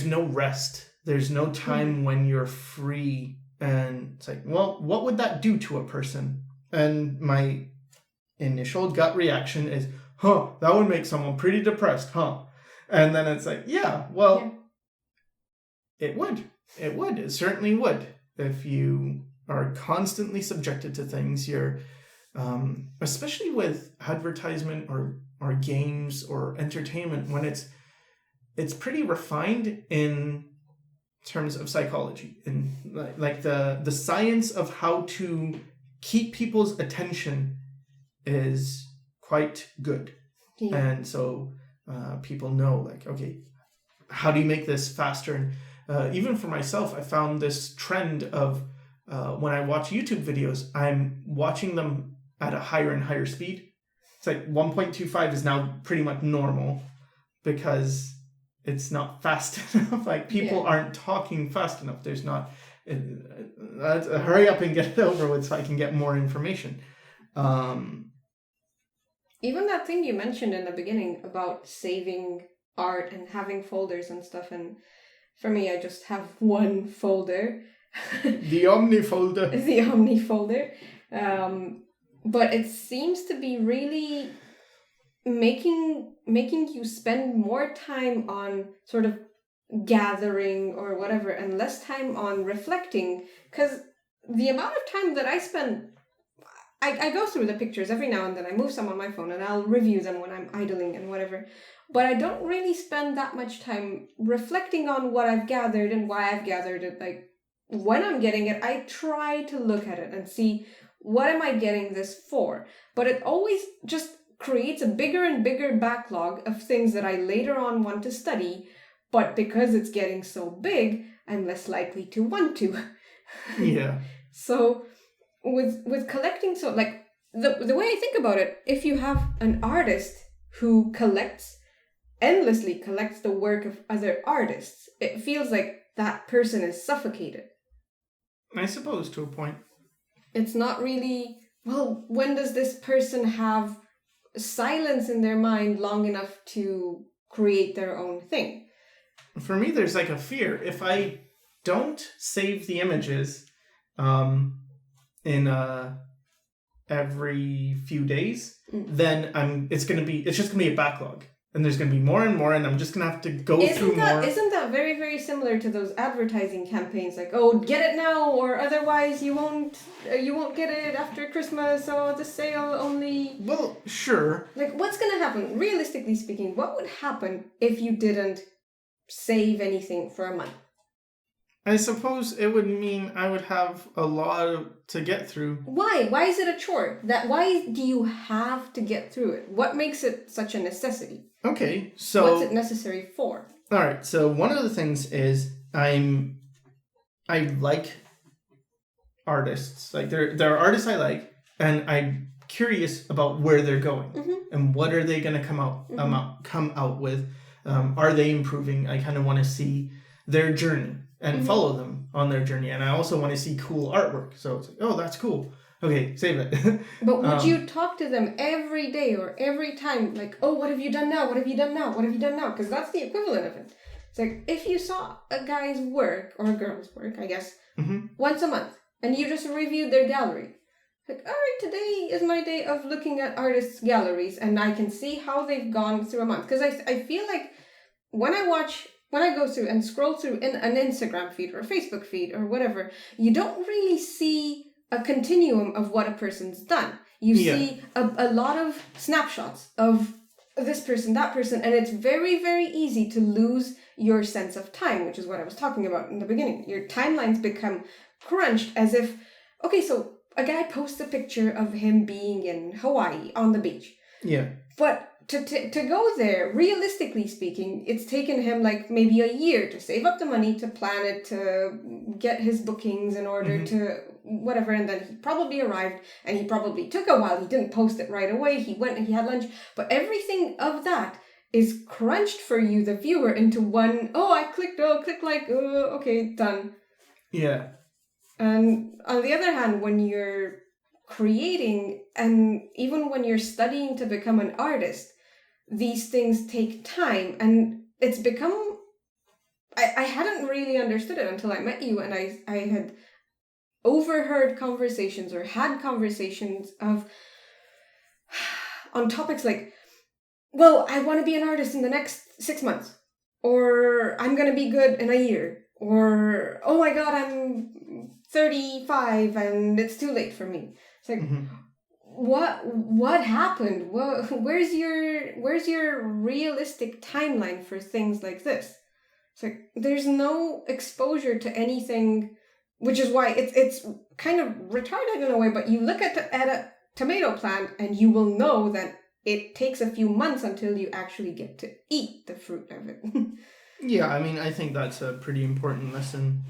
no rest. There's no time when you're free. And it's like, well, what would that do to a person? And my initial gut reaction is, that would make someone pretty depressed, And then it's like, it would. It certainly would. If you are constantly subjected to things, you're, especially with advertisement or games or entertainment, when it's pretty refined in terms of psychology, and like the science of how to keep people's attention is quite good. Yeah. And so people know, like, okay, how do you make this faster? And even for myself, I found this trend of when I watch YouTube videos, I'm watching them at a higher and higher speed. It's like 1.25 is now pretty much normal, because it's not fast enough. Like people aren't talking fast enough. There's not, hurry up and get it over with so I can get more information. Even that thing you mentioned in the beginning about saving art and having folders and stuff. And for me, I just have one folder. The Omni folder. The Omni folder. But it seems to be really making you spend more time on sort of gathering or whatever, and less time on reflecting. Because the amount of time that I spend, I go through the pictures every now and then. I move some on my phone and I'll review them when I'm idling and whatever. But I don't really spend that much time reflecting on what I've gathered and why I've gathered it. Like, when I'm getting it, I try to look at it and see, what am I getting this for? But it always just creates a bigger and bigger backlog of things that I later on want to study. But because it's getting so big, I'm less likely to want to. Yeah. So with collecting, so like the way I think about it, if you have an artist who endlessly collects the work of other artists, it feels like that person is suffocated. I suppose to a point. It's not really, well, when does this person have silence in their mind long enough to create their own thing? For me, there's like a fear. If I don't save the images in every few days, then it's just gonna be a backlog. And there's going to be more and more, and I'm just going to have to go through more. Isn't that very, very similar to those advertising campaigns? Like, oh, get it now, or otherwise you won't get it after Christmas, or the sale only... Well, sure. Like, what's going to happen? Realistically speaking, what would happen if you didn't save anything for a month? I suppose it would mean I would have a lot to get through. Why? Why is it a chore? Why do you have to get through it? What makes it such a necessity? Okay, so... What's it necessary for? Alright, so one of the things is I like artists. Like, there are artists I like, and I'm curious about where they're going. And what are they going to come out with. Are they improving? I kind of want to see their journey and follow them on their journey. And I also want to see cool artwork. So it's like, oh, that's cool. Okay, save it. But would you talk to them every day or every time? Like, oh, what have you done now? What have you done now? What have you done now? Because that's the equivalent of it. It's like, if you saw a guy's work, or a girl's work, I guess, once a month, and you just reviewed their gallery. Like, all right, today is my day of looking at artists' galleries, and I can see how they've gone through a month. Because I feel like when I go through and scroll through an Instagram feed or a Facebook feed or whatever, you don't really see a continuum of what a person's done. You see a lot of snapshots of this person, that person, and it's very, very easy to lose your sense of time, which is what I was talking about in the beginning. Your timelines become crunched as if, okay, so a guy posts a picture of him being in Hawaii on the beach. Yeah. But to go there, realistically speaking, it's taken him like maybe a year to save up the money, to plan it, to get his bookings in order to whatever, and then he probably arrived, and he probably took a while. He didn't post it right away. He went and he had lunch. But everything of that is crunched for you, the viewer, into one, click like, okay, done. Yeah. And on the other hand, when you're creating, and even when you're studying to become an artist, these things take time, and it's become... I hadn't really understood it until I met you, and I had overheard conversations or had conversations on topics like, well, I want to be an artist in the next 6 months, or I'm going to be good in a year, or, oh my God, I'm 35 and it's too late for me. It's like, what happened? Where's your realistic timeline for things like this? It's like, there's no exposure to anything, which is why it's kind of retarded in a way, but you look at a tomato plant and you will know that it takes a few months until you actually get to eat the fruit of it. Yeah, I mean, I think that's a pretty important lesson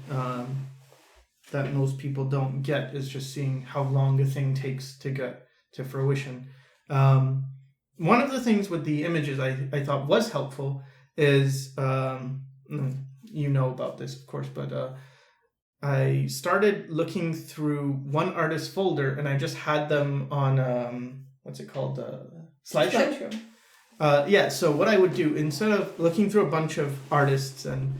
that most people don't get, is just seeing how long a thing takes to get to fruition. One of the things with the images I thought was helpful is, you know about this, of course, but I started looking through one artist's folder, and I just had them on, what's it called? Slideshow? Yeah, so what I would do, instead of looking through a bunch of artists, and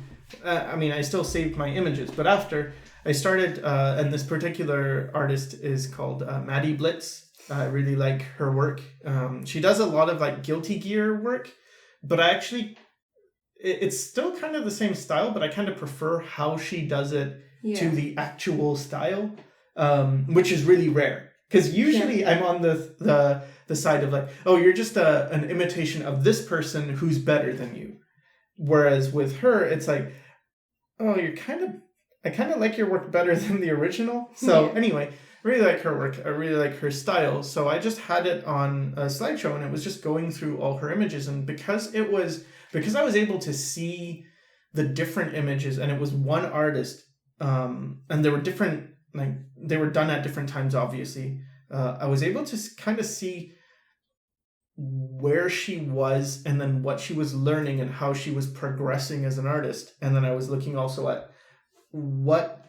I still saved my images, but after I started, and this particular artist is called Madiblitz. I really like her work. She does a lot of like Guilty Gear work, but it's still kind of the same style, but I kind of prefer how she does it to the actual style, which is really rare. Because usually I'm on the side of like, oh, you're just an imitation of this person who's better than you. Whereas with her, it's like, oh, I kind of like your work better than the original. So anyway, I really like her work. I really like her style. So I just had it on a slideshow, and it was just going through all her images. And because I was able to see the different images, and it was one artist, and there were different, like, they were done at different times, obviously. I was able to kind of see where she was and then what she was learning and how she was progressing as an artist. And then I was looking also at what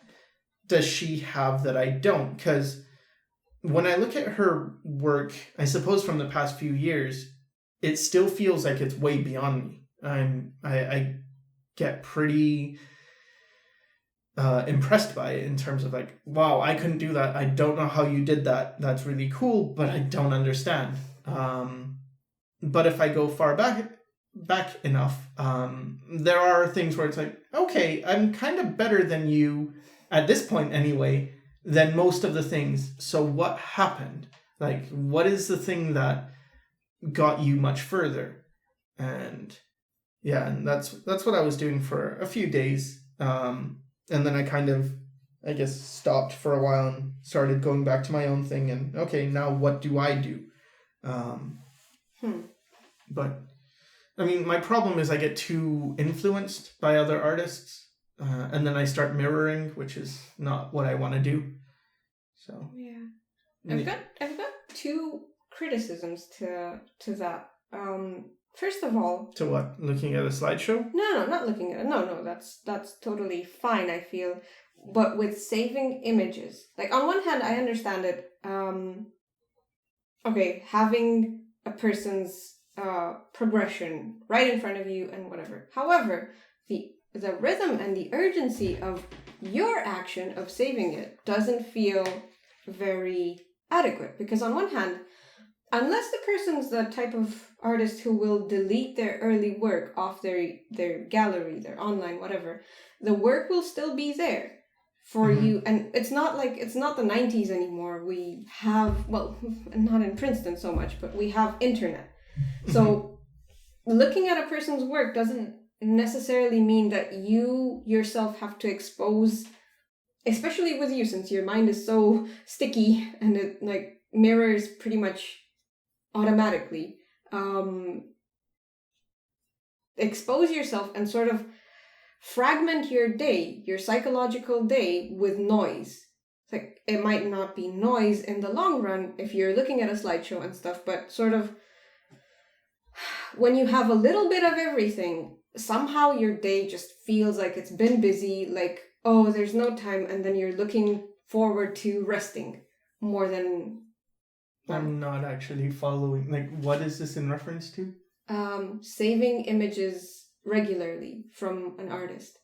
does she have that I don't? Because when I look at her work, I suppose from the past few years, it still feels like it's way beyond me. I get pretty impressed by it in terms of like, wow, I couldn't do that. I don't know how you did that. That's really cool, but I don't understand. But if I go far back enough, there are things where it's like, okay, I'm kind of better than you at this point anyway, than most of the things. So what happened? Like, what is the thing that got you much further? And yeah, and that's what I was doing for a few days. And then I kind of, I guess, stopped for a while and started going back to my own thing. And okay, now what do I do? But I mean, my problem is I get too influenced by other artists, and then I start mirroring, which is not what I want to do. So I've got two criticisms to that. First of all, to what? Looking at a slideshow? No, not looking at it. No, that's totally fine, I feel. But with saving images, like on one hand, I understand it. Okay, having a person's progression right in front of you and whatever. However, the rhythm and the urgency of your action of saving it doesn't feel very adequate, because on one hand, unless the person's the type of artist who will delete their early work off their gallery, their online, whatever, the work will still be there for you. And it's not the 90s anymore. We have, well, not in Princeton so much, but we have internet. So looking at a person's work doesn't necessarily mean that you yourself have to expose, especially with you, since your mind is so sticky and it like mirrors pretty much automatically. Expose yourself and sort of fragment your day, your psychological day, with noise. It's like, it might not be noise in the long run if you're looking at a slideshow and stuff, but sort of when you have a little bit of everything, somehow your day just feels like it's been busy, like, oh, there's no time, and then you're looking forward to resting more than... I'm not actually following. Like, what is this in reference to? Saving images regularly from an artist.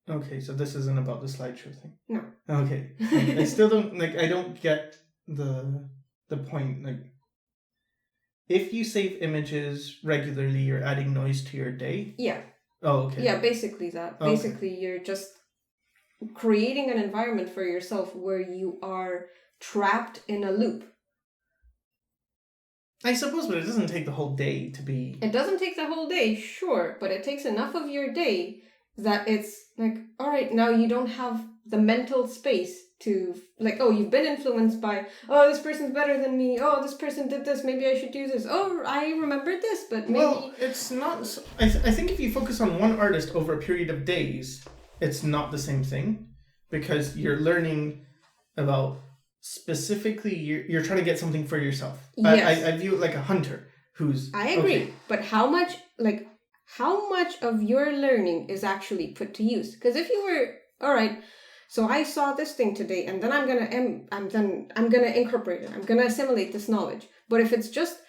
Okay, so this isn't about the slideshow thing. No. Okay. I still don't, like, I don't get the point. Like, if you save images regularly, you're adding noise to your day? Yeah. Oh, okay. Yeah, basically that. Okay. Basically, you're just creating an environment for yourself where you are trapped in a loop. I suppose, but it doesn't take the whole day to be... It doesn't take the whole day, sure, but it takes enough of your day that it's like, all right, now you don't have the mental space to, like, oh, you've been influenced by, oh, this person's better than me, oh, this person did this, maybe I should do this, oh, I remembered this, but maybe... Well, it's not... I think if you focus on one artist over a period of days, it's not the same thing, because you're learning about... Specifically, you're trying to get something for yourself. Yes. I view it like a hunter who's... I agree, but how much of your learning is actually put to use? Because if you were, all right, so I saw this thing today, and then I'm gonna incorporate it. I'm gonna assimilate this knowledge. But if it's just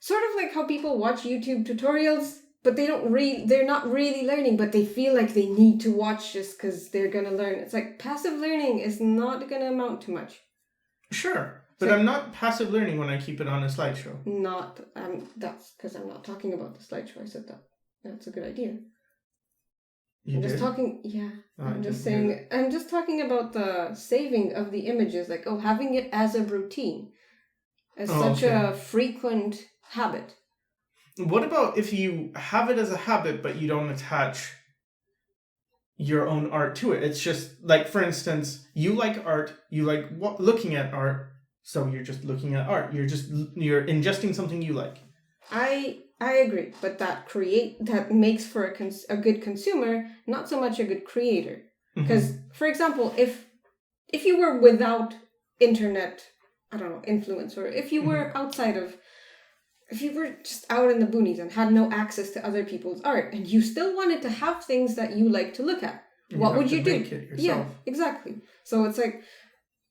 sort of like how people watch YouTube tutorials, but they're not really learning, but they feel like they need to watch this because they're gonna learn. It's like passive learning is not gonna amount to much. Sure, but so, I'm not passive learning when I keep it on a slideshow. That's because I'm not talking about the slideshow. I said that. That's a good idea. I'm just saying, I'm just talking about the saving of the images, like, oh, having it as a routine. as such a frequent habit. What about if you have it as a habit, but you don't attach your own art to it? It's just like, for instance, you like art, you like looking at art, so you're just looking at art. You're ingesting something you like. I agree, but that makes for a good consumer, not so much a good creator. Because, for example, if you were without internet, I don't know, influence, or if you were if you were just out in the boonies and had no access to other people's art, and you still wanted to have things that you like to look at, what would you do? Make it yourself. Yeah, exactly. So it's like,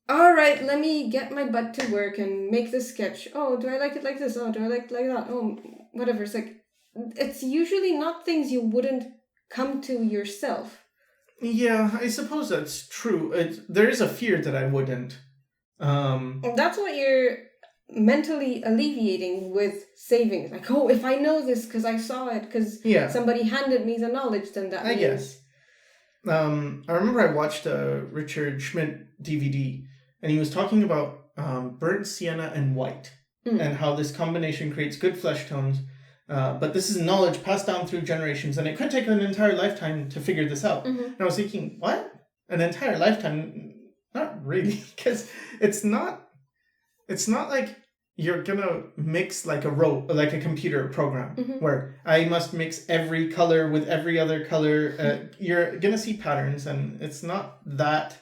all right, let me get my butt to work and make this sketch. Oh, do I like it like this? Oh, do I like it like that? Oh, whatever. It's like, it's usually not things you wouldn't come to yourself. Yeah, I suppose that's true. There is a fear that I wouldn't. That's what you're mentally alleviating with savings. Like, oh, if I know this because I saw it, because somebody handed me the knowledge, then that means... I guess. I remember I watched a Richard Schmidt DVD, and he was talking about burnt sienna and white, and how this combination creates good flesh tones. But this is knowledge passed down through generations, and it could take an entire lifetime to figure this out. And I was thinking, what? An entire lifetime? Not really, because it's not like you're gonna mix like a computer program where I must mix every color with every other color. You're gonna see patterns, and it's not that.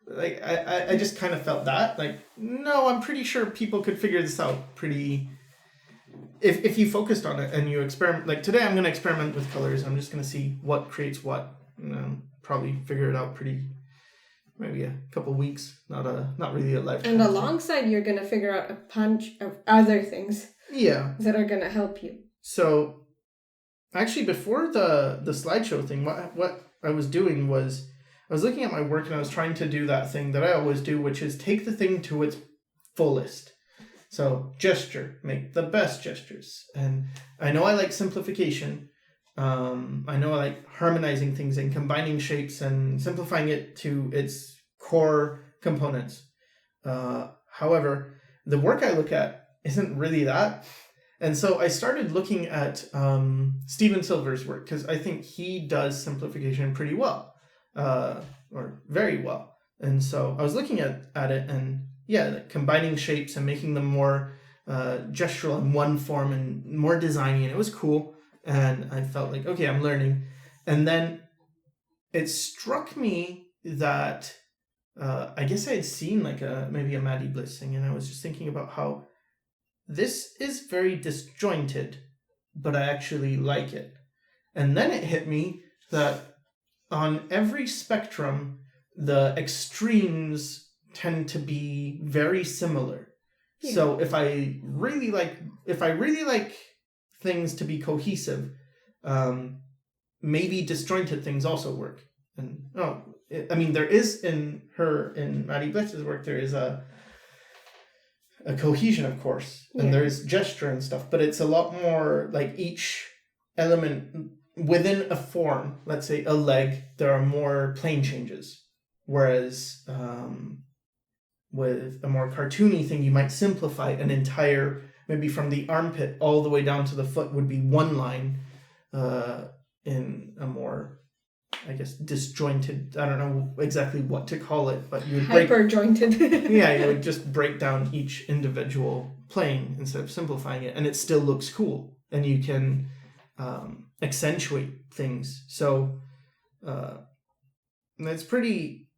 Like I just kind of felt that, like, no, I'm pretty sure people could figure this out pretty. If you focused on it and you experiment, like today I'm going to experiment with colors. I'm just going to see what creates what. Probably figure it out maybe a couple weeks, not really a lifetime. And alongside, you're going to figure out a bunch of other things. Yeah. That are going to help you. So, actually, before the slideshow thing, what I was doing was I was looking at my work and I was trying to do that thing that I always do, which is take the thing to its fullest. So, gesture, make the best gestures. And I know I like simplification. I know I like harmonizing things and combining shapes and simplifying it to its core components. However, the work I look at isn't really that. And so I started looking at Steven Silver's work, because I think he does simplification pretty well, or very well. And so I was looking at it, and like combining shapes and making them more gestural in one form and more designy, and it was cool. And I felt like, okay, I'm learning. And then it struck me that I guess I had seen like maybe a Madiblitz thing, and I was just thinking about how this is very disjointed, but I actually like it. And then it hit me that on every spectrum, the extremes tend to be very similar. Yeah. So if I really like things to be cohesive, maybe disjointed things also work. And there is in Madiblitz's work, there is a cohesion, of course, and there is gesture and stuff, but it's a lot more like each element within a form. Let's say a leg, there are more plane changes, whereas with a more cartoony thing, you might simplify an entire, maybe from the armpit all the way down to the foot would be one line, in a more, I guess, disjointed, I don't know exactly what to call it, but you would hyper-jointed. You would just break down each individual plane instead of simplifying it, and it still looks cool, and you can accentuate things. So that's pretty,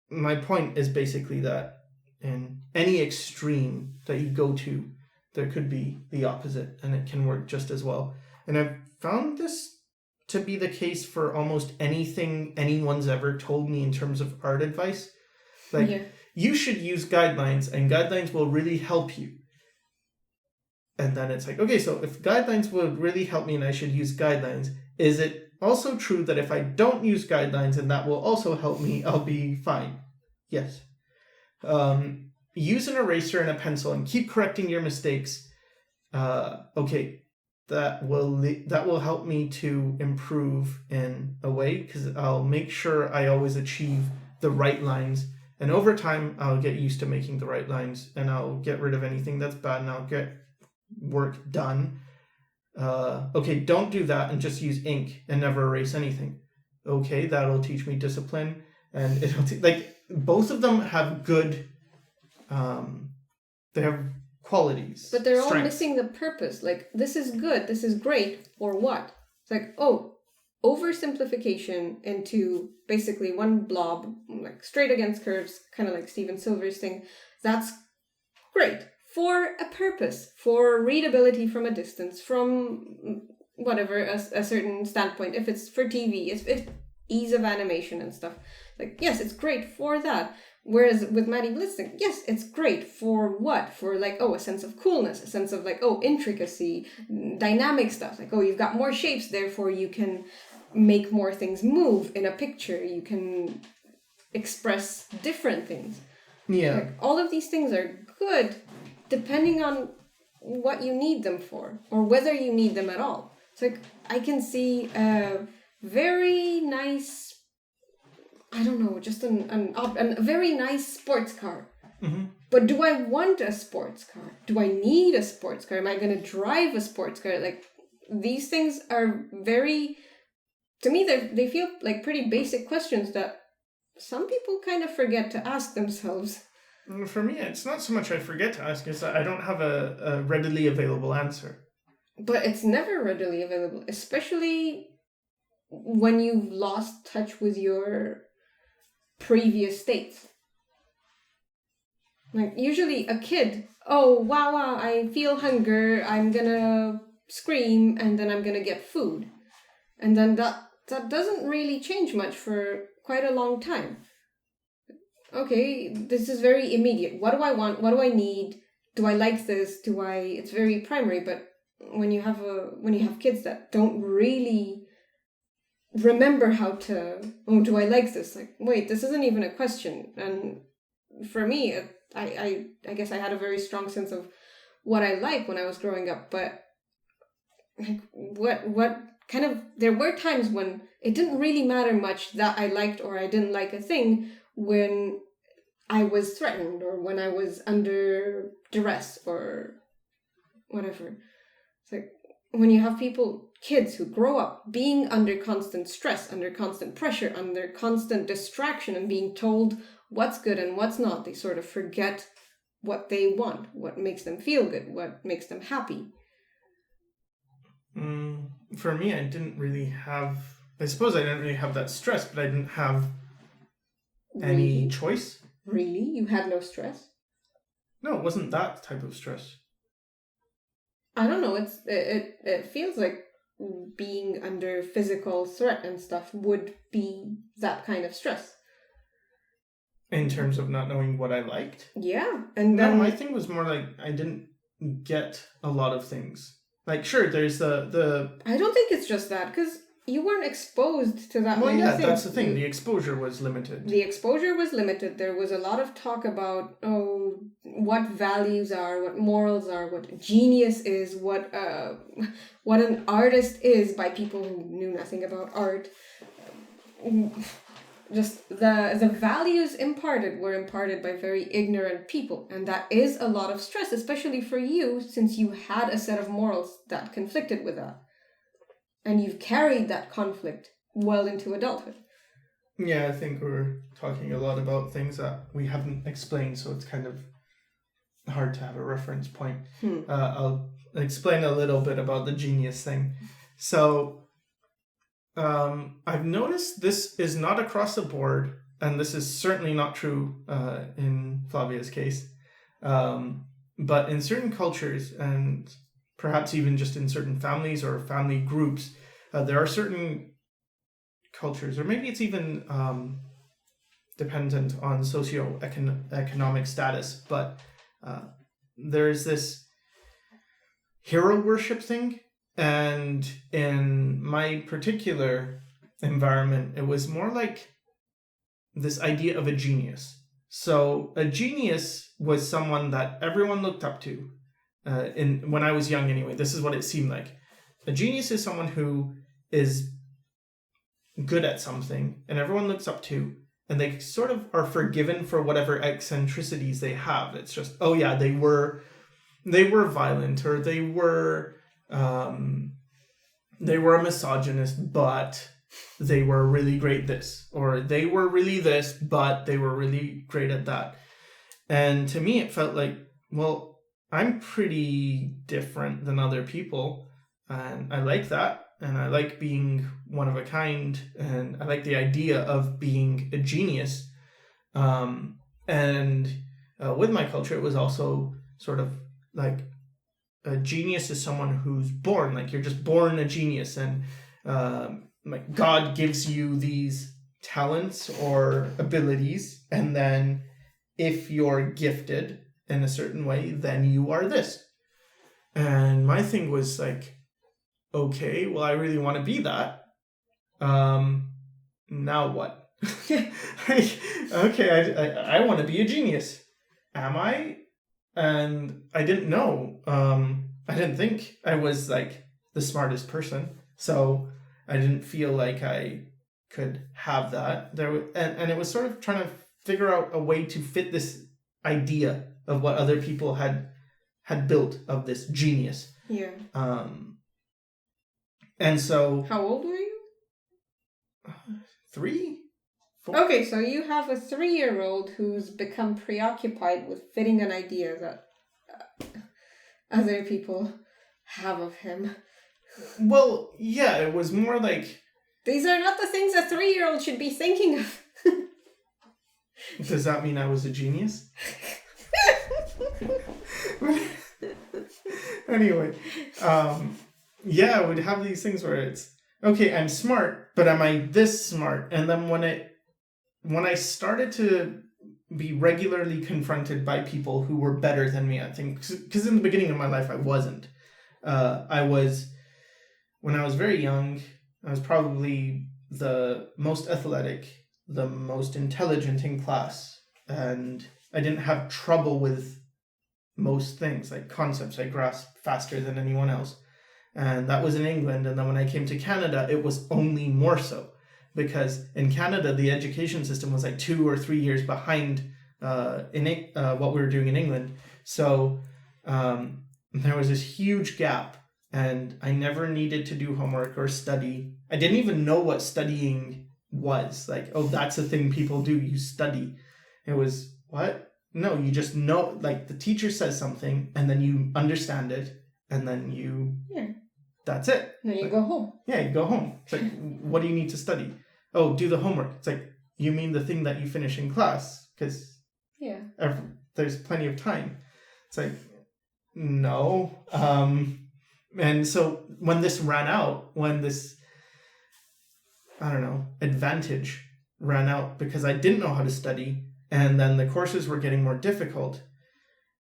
my point is basically that in any extreme that you go to, there could be the opposite, and it can work just as well. And I've found this to be the case for almost anything anyone's ever told me in terms of art advice. Like, you should use guidelines, and guidelines will really help you. And then it's like, okay, so if guidelines would really help me and I should use guidelines, is it also true that if I don't use guidelines and that will also help me, I'll be fine? Yes. Use an eraser and a pencil and keep correcting your mistakes. Okay. That will help me to improve in a way, because I'll make sure I always achieve the right lines And over time, I'll get used to making the right lines, and I'll get rid of anything that's bad, and I'll get work done. Okay, don't do that and just use ink and never erase anything. Okay, that'll teach me discipline, and it'll both of them have good. They have qualities, but they're all strengths. missing the purpose. Like, this is good, this is great, or what? It's like, oversimplification into basically one blob, like straight against curves, kind of like Steven Silver's thing. That's great for a purpose, for readability from a distance, from whatever, a certain standpoint. If it's for TV, if ease of animation and stuff. Like, yes, it's great for that. Whereas with Madiblitz, yes, it's great for what? For like, a sense of coolness, a sense of like, intricacy, dynamic stuff. Like, you've got more shapes, therefore you can make more things move in a picture. You can express different things. Yeah. Like, all of these things are good depending on what you need them for, or whether you need them at all. It's like, I can see a very nice, I don't know, just a very nice sports car. Mm-hmm. But do I want a sports car? Do I need a sports car? Am I going to drive a sports car? Like, these things are very, to me, they feel like pretty basic questions that some people kind of forget to ask themselves. For me, it's not so much I forget to ask, it's that I don't have a readily available answer. But it's never readily available, especially when you've lost touch with your previous states. Like, usually a kid, wow, I feel hunger, I'm gonna scream, and then I'm gonna get food. And then that doesn't really change much for quite a long time. Okay, this is very immediate. What do I want? What do I need? Do I like this? It's very primary, but when you have kids that don't really remember how to, do I like this? Like, wait, this isn't even a question. And for me, I guess I had a very strong sense of what I like when I was growing up, but like, what kind of, there were times when it didn't really matter much that I liked or I didn't like a thing when I was threatened or when I was under duress or whatever. It's like, when you have kids who grow up being under constant stress, under constant pressure, under constant distraction, and being told what's good and what's not, they sort of forget what they want, what makes them feel good, what makes them happy. For me, I didn't really have that stress, but I didn't have any choice. Really? You had no stress? No, it wasn't that type of stress. I don't know, it feels like being under physical threat and stuff would be that kind of stress. In terms of not knowing what I liked? Yeah. And then my thing was more like I didn't get a lot of things. Like, sure, there's the I don't think it's just that, because you weren't exposed to that many things. Well, yeah, that's the thing. The exposure was limited. There was a lot of talk about, what values are, what morals are, what genius is, what an artist is by people who knew nothing about art. Just the values were imparted by very ignorant people, and that is a lot of stress, especially for you, since you had a set of morals that conflicted with that. And you've carried that conflict well into adulthood. Yeah, I think we're talking a lot about things that we haven't explained, so it's kind of hard to have a reference point. I'll explain a little bit about the genius thing. So, I've noticed this is not across the board, and this is certainly not true in Flavia's case, but in certain cultures, and perhaps even just in certain families or family groups, there are certain cultures, or maybe it's even dependent on socioeconomic status, but there's this hero worship thing. And in my particular environment, it was more like this idea of a genius. So a genius was someone that everyone looked up to. When I was young anyway, this is what it seemed like. A genius is someone who is good at something and everyone looks up to, and they sort of are forgiven for whatever eccentricities they have. It's just, oh yeah, they were violent, or they were a misogynist, but they were really great this, or they were really this, but they were really great at that. And to me, it felt like, well, I'm pretty different than other people, and I like that, and I like being one of a kind, and I like the idea of being a genius. With my culture, it was also sort of like a genius is someone who's born, like you're just born a genius, and like God gives you these talents or abilities, and then if you're gifted in a certain way, then you are this. And my thing was like, okay, well, I really want to be that. Now what? Okay, I want to be a genius. Am I? And I didn't know. I didn't think I was like the smartest person, so I didn't feel like I could have that. And it was sort of trying to figure out a way to fit this idea of what other people had built of this genius. Yeah. And so. How old were you? 3? 4? Okay, so you have a 3-year-old who's become preoccupied with fitting an idea that other people have of him. Well, yeah, it was more like... These are not the things a 3-year-old should be thinking of. Does that mean I was a genius? Anyway, yeah, I would have these things where it's, okay, I'm smart, but am I this smart? And then when I started to be regularly confronted by people who were better than me, I think, because in the beginning of my life, I wasn't. When I was very young, I was probably the most athletic, the most intelligent in class, and I didn't have trouble with most things, like concepts I grasped faster than anyone else. And that was in England. And then when I came to Canada, it was only more so, because in Canada, the education system was like 2 or 3 years behind what we were doing in England. So there was this huge gap, and I never needed to do homework or study. I didn't even know what studying was. Like, oh, that's a thing people do. You study. It was, what? No, you just know, like the teacher says something and then you understand it and then that's it. Then you go home. Yeah, you go home. It's like, what do you need to study? Oh, do the homework. It's like, you mean the thing that you finish in class? Because there's plenty of time. It's like, no. And so when this ran out, when this, I don't know, advantage ran out because I didn't know how to study, and then the courses were getting more difficult.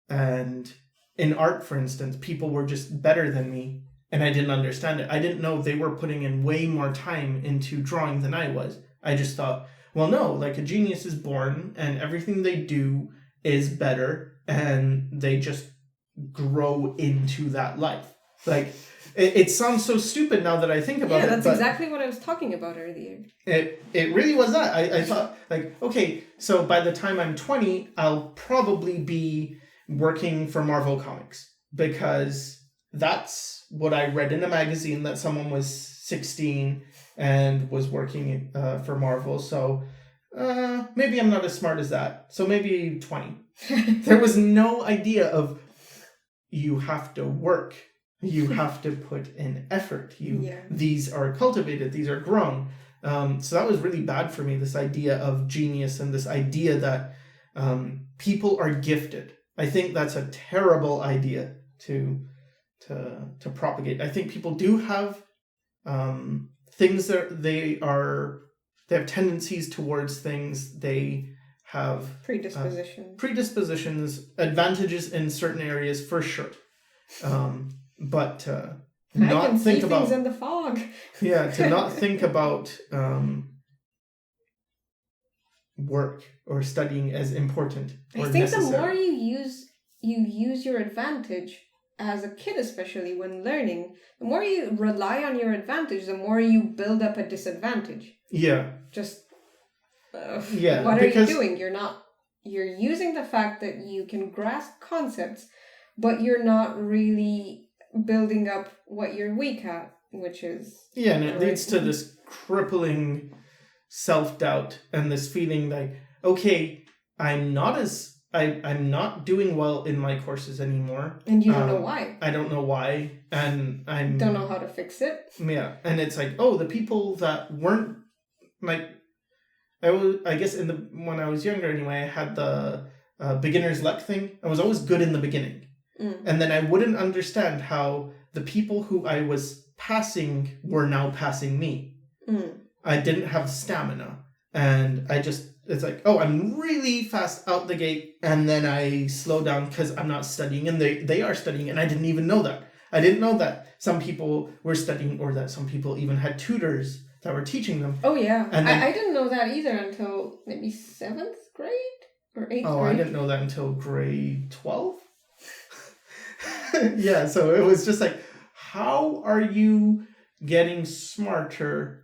And in art, for instance, people were just better than me, and I didn't understand it. I didn't know they were putting in way more time into drawing than I was. I just thought, well, no, like a genius is born, and everything they do is better, and they just grow into that life. Like, it sounds so stupid now that I think about it. Yeah, that's exactly what I was talking about earlier. It really was that. I thought, like, okay, so by the time I'm 20, I'll probably be working for Marvel Comics, because that's what I read in a magazine, that someone was 16 and was working for Marvel. So maybe I'm not as smart as that. So maybe 20. There was no idea of you have to work. You have to put in effort. These are cultivated. These are grown. So that was really bad for me, this idea of genius and this idea that people are gifted. I think that's a terrible idea to propagate. I think people do have things that they have tendencies towards things. They have predispositions, advantages in certain areas for sure. But not I can think see about things in the fog. Yeah, to not think about work or studying as important or I think necessary. the more you use your advantage as a kid, especially when learning, the more you rely on your advantage, the more you build up a disadvantage. Yeah. Just Yeah, what are you doing? You're using the fact that you can grasp concepts, but you're not really building up what you're weak at, which is... Yeah, and it leads to this crippling self-doubt and this feeling like, okay, I'm not doing well in my courses anymore. And you don't know why. I don't know why, and I don't know how to fix it. Yeah, and it's like, oh, the people that weren't, like, I guess when I was younger anyway, I had the beginner's luck thing. I was always good in the beginning. And then I wouldn't understand how the people who I was passing were now passing me. I didn't have stamina. And it's like, oh, I'm really fast out the gate. And then I slow down because I'm not studying. And they are studying. And I didn't even know that. I didn't know that some people were studying or that some people even had tutors that were teaching them. Oh, yeah. And I didn't know that either until maybe 7th grade or 8th grade. Oh, I didn't know that until grade 12. Yeah, so it was just like, how are you getting smarter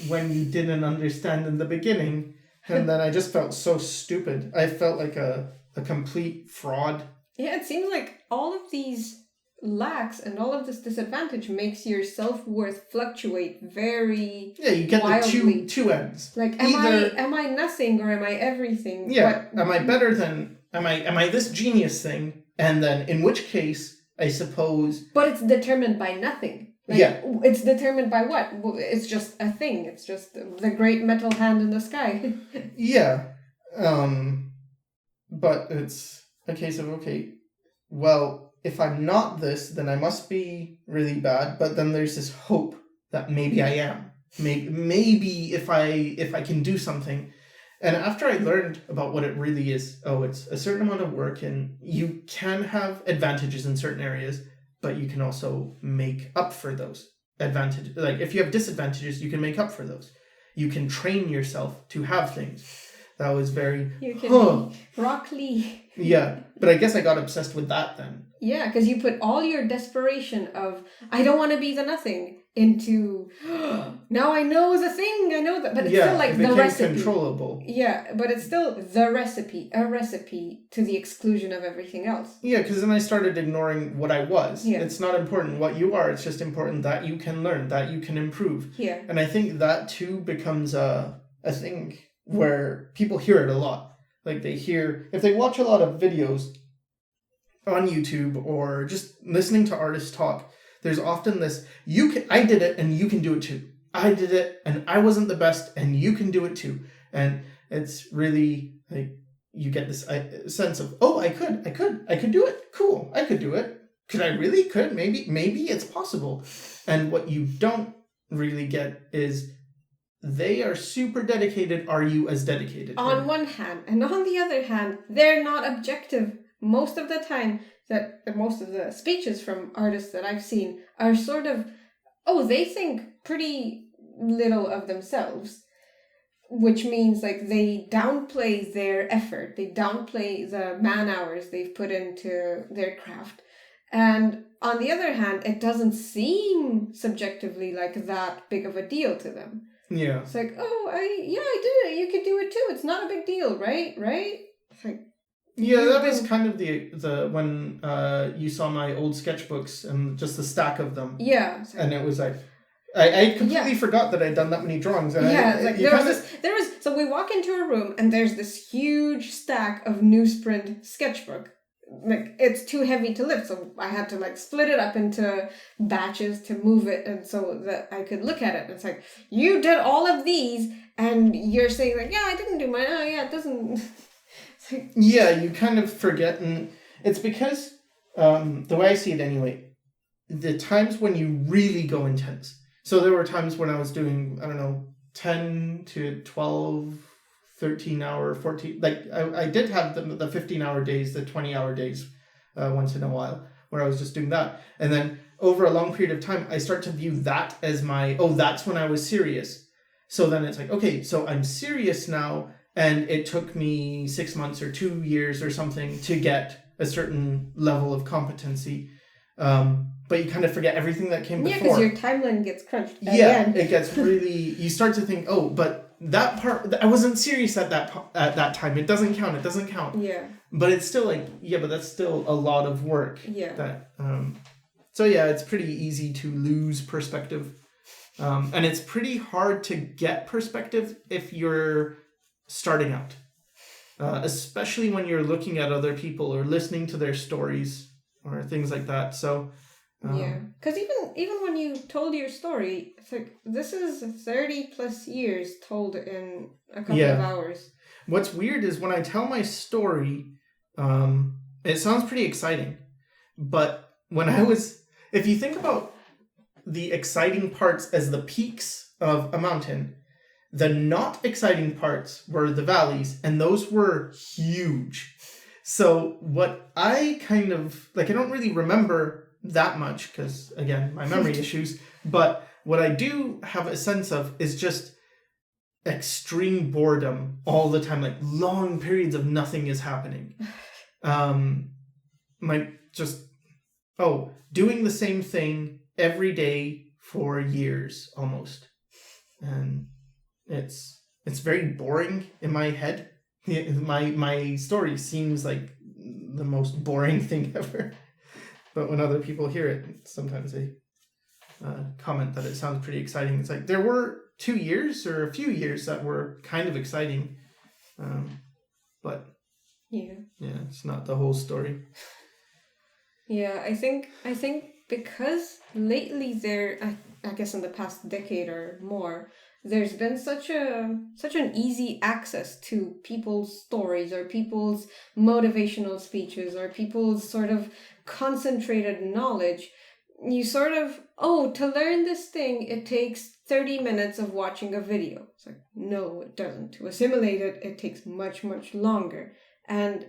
when you didn't understand in the beginning? And then I just felt so stupid. I felt like a complete fraud. Yeah, it seems like all of these lacks and all of this disadvantage makes your self-worth fluctuate very you get wildly. The two ends. Like, am I nothing or am I everything? Yeah, am I better than... Am I this genius thing? And then, in which case... I suppose... But it's determined by nothing. Like, it's determined by what? It's just a thing. It's just the great metal hand in the sky. Yeah. But it's a case of, okay, well, if I'm not this, then I must be really bad. But then there's this hope that maybe I am. Maybe if I can do something... And after I learned about what it really is, it's a certain amount of work and you can have advantages in certain areas, but you can also make up for those advantages. Like if you have disadvantages, you can make up for those. You can train yourself to have things. That was very... You can be Rock Lee. Yeah, but I guess I got obsessed with that then. Yeah, because you put all your desperation of, I don't want to be the nothing, into, now I know the thing, I know that. But it's still like the recipe. Controllable. Yeah, but it's still the recipe, a recipe to the exclusion of everything else. Yeah, because then I started ignoring what I was. Yeah. It's not important what you are, it's just important that you can learn, that you can improve. Yeah. And I think that too becomes a thing where people hear it a lot. Like if they watch a lot of videos on YouTube or just listening to artists talk, there's often this, I did it and you can do it too. I did it and I wasn't the best and you can do it too. And it's really like, you get this sense of, oh, I could do it. Cool. I could do it. Could I really? Maybe it's possible. And what you don't really get is they are super dedicated. Are you as dedicated? On one hand. And on the other hand, they're not objective. Most of the time, most of the speeches from artists that I've seen are sort of, they think pretty little of themselves. Which means like they downplay their effort. They downplay the man hours they've put into their craft. And on the other hand, it doesn't seem subjectively like that big of a deal to them. Yeah. It's like, I did it. You could do it too. It's not a big deal, right? It's like, yeah, that was kind of the when you saw my old sketchbooks and just the stack of them. Yeah. And it was like, I completely forgot that I'd done that many drawings. And so we walk into a room and there's this huge stack of newsprint sketchbook. Like, it's too heavy to lift, so I had to like split it up into batches to move it and so that I could look at it. And it's like, you did all of these and you're saying like, I didn't do mine. It doesn't... Like, you kind of forget, and it's because the way I see it anyway, the times when you really go intense. So there were times when I was doing, 10 to 12, 13 hour, 14, like I did have the 15-hour days, the 20-hour days once in a while where I was just doing that. And then over a long period of time, I start to view that as that's when I was serious. So then it's like, okay, so I'm serious now. And it took me 6 months or 2 years or something to get a certain level of competency. But you kind of forget everything that came before. Yeah, because your timeline gets crunched. It gets really... You start to think, but that part, I wasn't serious at that time. It doesn't count. Yeah. But it's still like, yeah, but that's still a lot of work. Yeah. That so yeah, it's pretty easy to lose perspective. And it's pretty hard to get perspective if you're starting out. Especially when you're looking at other people or listening to their stories or things like that. So yeah, because even when you told your story, it's like, this is 30 plus years told in a couple of hours. What's weird is when I tell my story, it sounds pretty exciting. But if you think about the exciting parts as the peaks of a mountain, the not exciting parts were the valleys, and those were huge. So what I kind of, like, I don't really remember that much because, again, my memory issues, but what I do have a sense of is just extreme boredom all the time, like long periods of nothing is happening. Doing the same thing every day for years almost. And it's very boring in my head. My story seems like the most boring thing ever. But when other people hear it, sometimes they comment that it sounds pretty exciting. It's like there were 2 years or a few years that were kind of exciting. But yeah, it's not the whole story. Yeah, I think because lately I guess in the past decade or more, there's been such an easy access to people's stories or people's motivational speeches or people's sort of concentrated knowledge. You sort of, to learn this thing, it takes 30 minutes of watching a video. It's like, no, it doesn't. To assimilate it, it takes much, much longer. And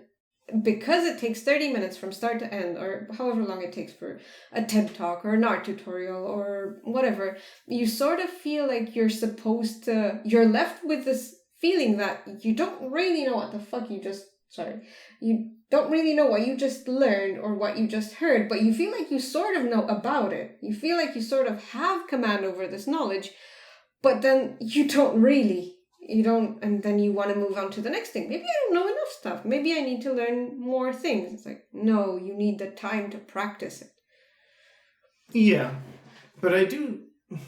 because it takes 30 minutes from start to end, or however long it takes for a TED Talk or an art tutorial or whatever, you sort of feel like you're left with this feeling that you don't really know what the fuck you don't really know what you just learned or what you just heard, but you feel like you sort of know about it. You feel like you sort of have command over this knowledge, but then you don't really. And then you want to move on to the next thing. Maybe I don't know enough stuff. Maybe I need to learn more things. It's like, no, you need the time to practice it. Yeah, but I do,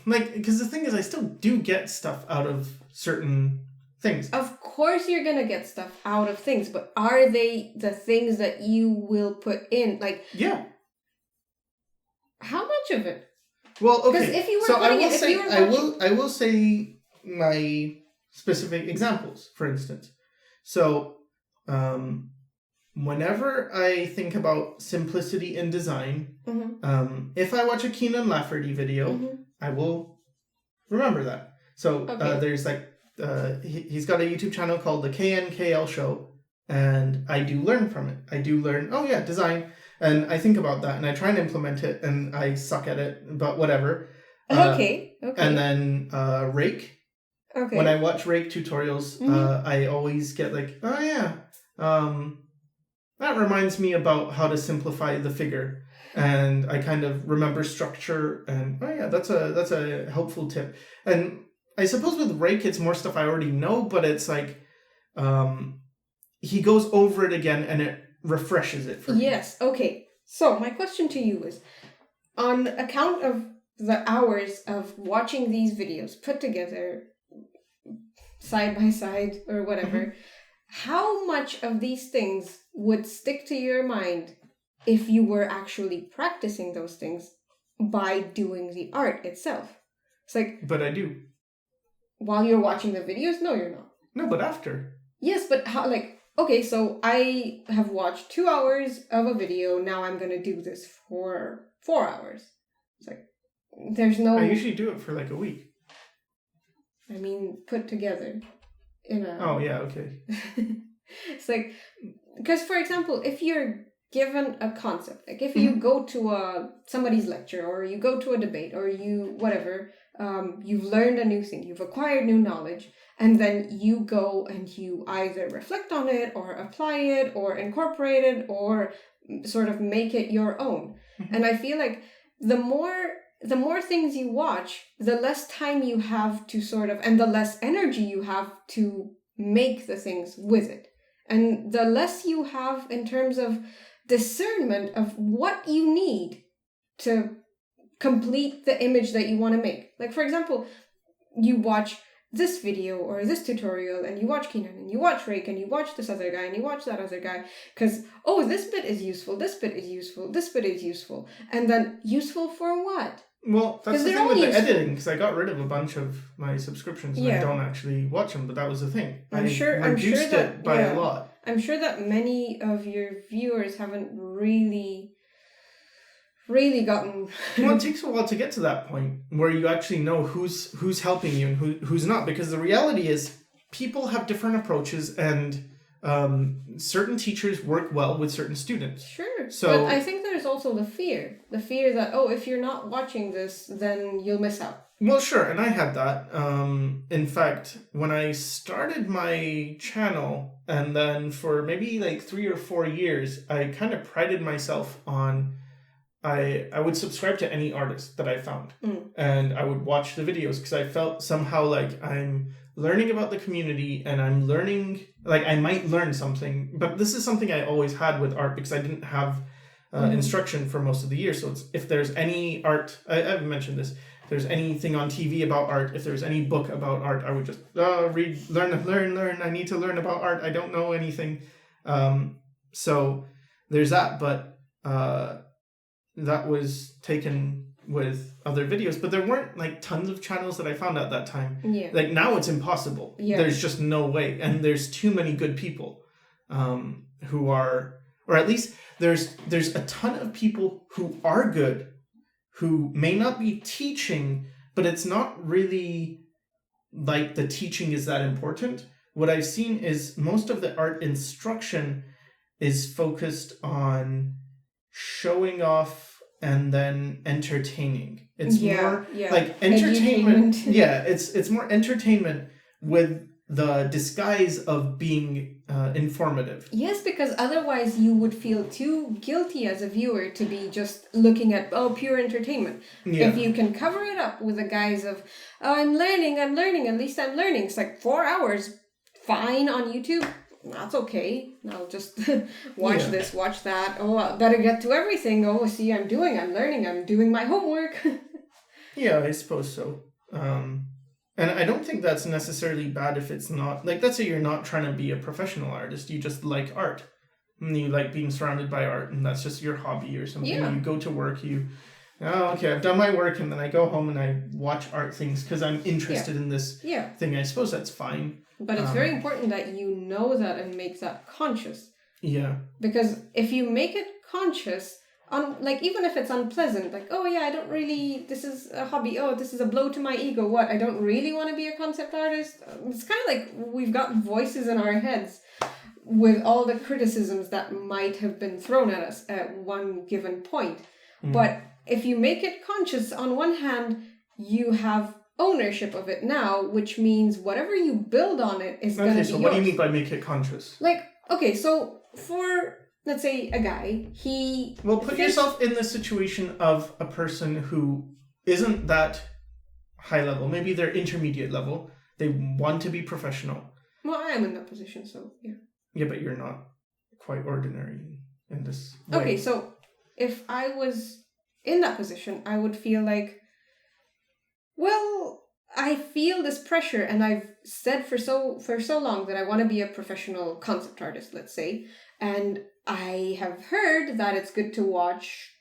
because the thing is, I still do get stuff out of certain things. Of course you're going to get stuff out of things, but are they the things that you will put in? Yeah. How much of it? Well, okay. Because if you were I will say my specific examples, for instance. So, whenever I think about simplicity in design, if I watch a Kienan Lafferty video, I will remember that. So, there's he's got a YouTube channel called the KNKL Show, and I do learn from it. I do learn, design, and I think about that, and I try and implement it, and I suck at it, but whatever. Okay. And then Reiq. Okay. When I watch Reiq tutorials, I always get that reminds me about how to simplify the figure, and I kind of remember structure, and that's a helpful tip. And I suppose with Reiq, it's more stuff I already know, but it's like he goes over it again, and it refreshes it for me. Yes. Okay. So my question to you is, on account of the hours of watching these videos put together, side by side or whatever, how much of these things would stick to your mind if you were actually practicing those things by doing the art itself? It's like... But I do. While you're watching the videos? No, you're not. No, but after. Yes, but how, okay, so I have watched 2 hours of a video, now I'm going to do this for 4 hours. It's like, there's no... I usually do it for a week. I mean, put together in a... Oh, yeah, okay. It's like, because for example, if you're given a concept, if you go to somebody's lecture, or you go to a debate, or you, whatever, you've learned a new thing, you've acquired new knowledge, and then you go and you either reflect on it, or apply it, or incorporate it, or sort of make it your own. And I feel like the more the more things you watch, the less time you have to and the less energy you have to make the things with it. And the less you have in terms of discernment of what you need to complete the image that you want to make. Like, for example, you watch this video or this tutorial, and you watch Kienan, and you watch Reiq, and you watch this other guy, and you watch that other guy, because, this bit is useful, this bit is useful, this bit is useful. And then, useful for what? Well, that's the thing with the editing, because I got rid of a bunch of my subscriptions and I don't actually watch them, but that was the thing. I reduced it by a lot. I'm sure that many of your viewers haven't really gotten... Well, it takes a while to get to that point where you actually know who's helping you and who's not, because the reality is people have different approaches, and certain teachers work well with certain students. Sure. So, but I think there's also the fear that, if you're not watching this, then you'll miss out. Well, sure, and I had that. In fact, when I started my channel, and then for maybe like 3 or 4 years, I kind of prided myself on... I would subscribe to any artist that I found, and I would watch the videos because I felt somehow like I'm learning about the community, and I'm learning, like I might learn something. But this is something I always had with art, because I didn't have instruction for most of the year. So if there's any art, I've mentioned this, if there's anything on TV about art, if there's any book about art, I would just read, learn. I need to learn about art. I don't know anything. So there's that, but that was taken with other videos, but there weren't like tons of channels that I found at that time. Yeah. Like now it's impossible. Yeah. There's just no way. And there's too many good people who are, or at least there's a ton of people who are good, who may not be teaching, but it's not really like the teaching is that important. What I've seen is most of the art instruction is focused on showing off and then entertaining. It's more like entertainment. It's more entertainment with the disguise of being informative. Yes, because otherwise you would feel too guilty as a viewer to be just looking at pure entertainment. Yeah. If you can cover it up with the guise of I'm learning, at least I'm learning. It's like 4 hours, fine on YouTube. That's okay. I'll just watch this, watch that. I better get to everything. See, I'm learning, I'm doing my homework. Yeah, I suppose so. And I don't think that's necessarily bad if it's not, like, let's say you're not trying to be a professional artist, you just like art. And you like being surrounded by art, and that's just your hobby or something. Yeah. You go to work, I've done my work, and then I go home and I watch art things because I'm interested in this thing. I suppose that's fine. But it's very important that you know that and make that conscious. Yeah. Because if you make it conscious, even if it's unpleasant, I don't really, this is a hobby, this is a blow to my ego, I don't really want to be a concept artist. It's kind of like we've got voices in our heads with all the criticisms that might have been thrown at us at one given point. But if you make it conscious, on one hand, you have ownership of it now, which means whatever you build on it is going to be yours. Okay, so what do you mean by make it conscious? So for, let's say, a guy, put yourself in the situation of a person who isn't that high level. Maybe they're intermediate level. They want to be professional. Well, I am in that position, so yeah. Yeah, but you're not quite ordinary in this way. Okay, so if I was in that position, I would feel like, I feel this pressure, and I've said for so long that I want to be a professional concept artist, let's say, and I have heard that it's good to watch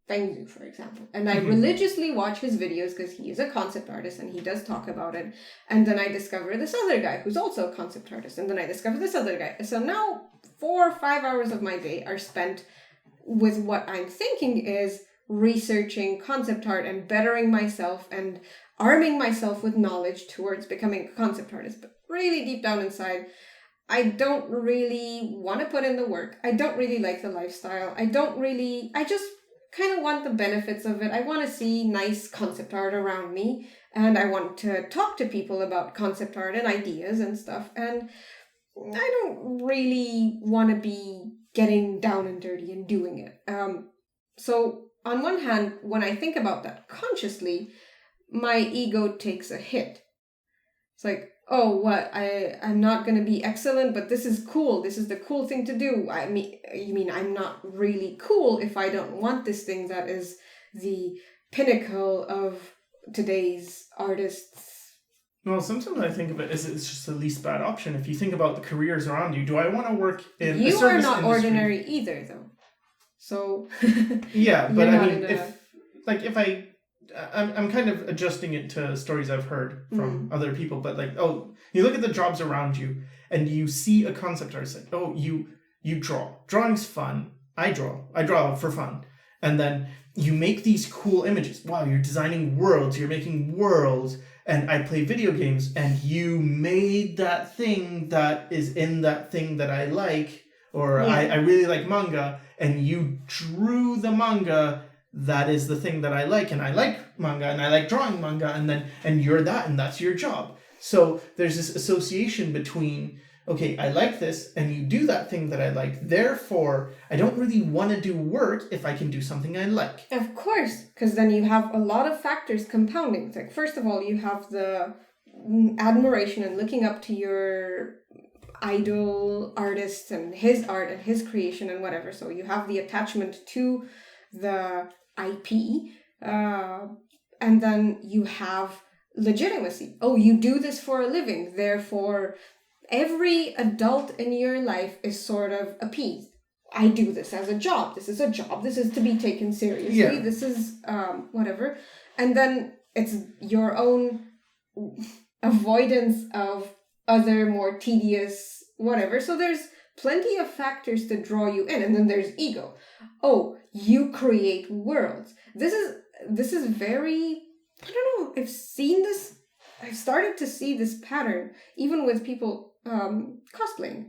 Fengzu, for example, and I religiously watch his videos because he is a concept artist and he does talk about it, and then I discover this other guy who's also a concept artist, and then I discover this other guy. So now 4 or 5 hours of my day are spent with what I'm thinking is researching concept art and bettering myself and arming myself with knowledge towards becoming a concept artist. But really deep down inside, I don't really want to put in the work. I don't really like the lifestyle. I just kind of want the benefits of it. I want to see nice concept art around me, and I want to talk to people about concept art and ideas and stuff. And I don't really want to be getting down and dirty and doing it. So on one hand, when I think about that consciously, my ego takes a hit. It's like, oh, what? I'm not going to be excellent, but this is cool. This is the cool thing to do. I mean, you mean I'm not really cool if I don't want this thing that is the pinnacle of today's artists. Well, sometimes I think of it as it's just the least bad option. If you think about the careers around you, do I want to work in a service industry? You are not ordinary either, though. So yeah, but I mean, if I'm kind of adjusting it to stories I've heard from other people, but like, oh, you look at the jobs around you and you see a concept artist, like, oh, you draw. Drawing's fun. I draw for fun. And then you make these cool images. Wow, you're designing worlds, you're making worlds, and I play video games, and you made that thing that is in that thing that I like, or I really like manga, and you drew the manga that is the thing that I like, and I like manga, and I like drawing manga, and you're that, and that's your job. So there's this association between, okay, I like this, and you do that thing that I like, therefore, I don't really want to do work if I can do something I like. Of course, because then you have a lot of factors compounding. Like, first of all, you have the admiration and looking up to your idol artist and his art and his creation and whatever. So you have the attachment to the IP, and then you have legitimacy. Oh, you do this for a living, therefore every adult in your life is sort of appeased. I do this as a job. This is a job. This is to be taken seriously. Yeah. This is whatever. And then it's your own avoidance of other more tedious whatever. So there's plenty of factors to draw you in. And then there's ego. Oh, you create worlds. This is very, I don't know, I've started to see this pattern even with people cosplaying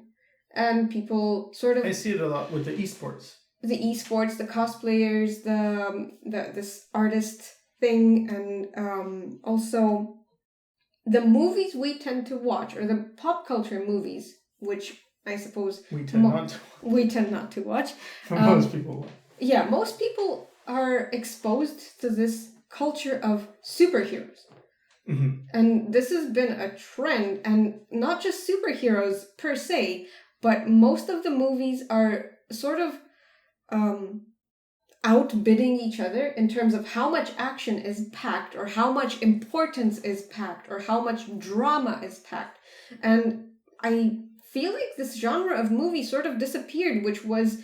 and people sort of. I see it a lot with the esports. The esports, the cosplayers, the this artist thing, and also the movies we tend to watch, or the pop culture movies, which I suppose we tend not to watch. For most people. Yeah, most people are exposed to this culture of superheroes. Mm-hmm. And this has been a trend, and not just superheroes per se, but most of the movies are sort of outbidding each other in terms of how much action is packed, or how much importance is packed, or how much drama is packed. And I feel like this genre of movie sort of disappeared, which was,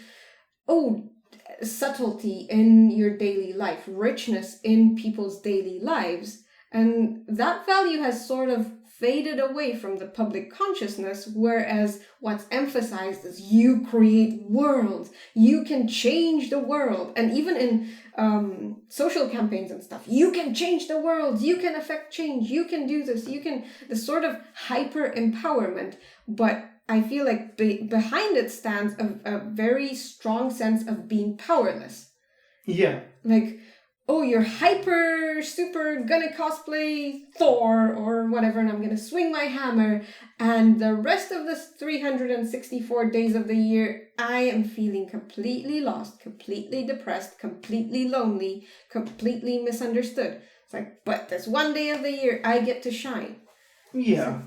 subtlety in your daily life, richness in people's daily lives. And that value has sort of faded away from the public consciousness, whereas what's emphasized is you create worlds, you can change the world. And even in social campaigns and stuff, you can change the world, you can affect change, you can do this, the sort of hyper empowerment. But I feel like behind it stands a very strong sense of being powerless. Yeah. Like, oh, you're hyper, super gonna cosplay Thor or whatever, and I'm gonna swing my hammer, and the rest of the 364 days of the year, I am feeling completely lost, completely depressed, completely lonely, completely misunderstood. It's like, but this one day of the year, I get to shine. Yeah.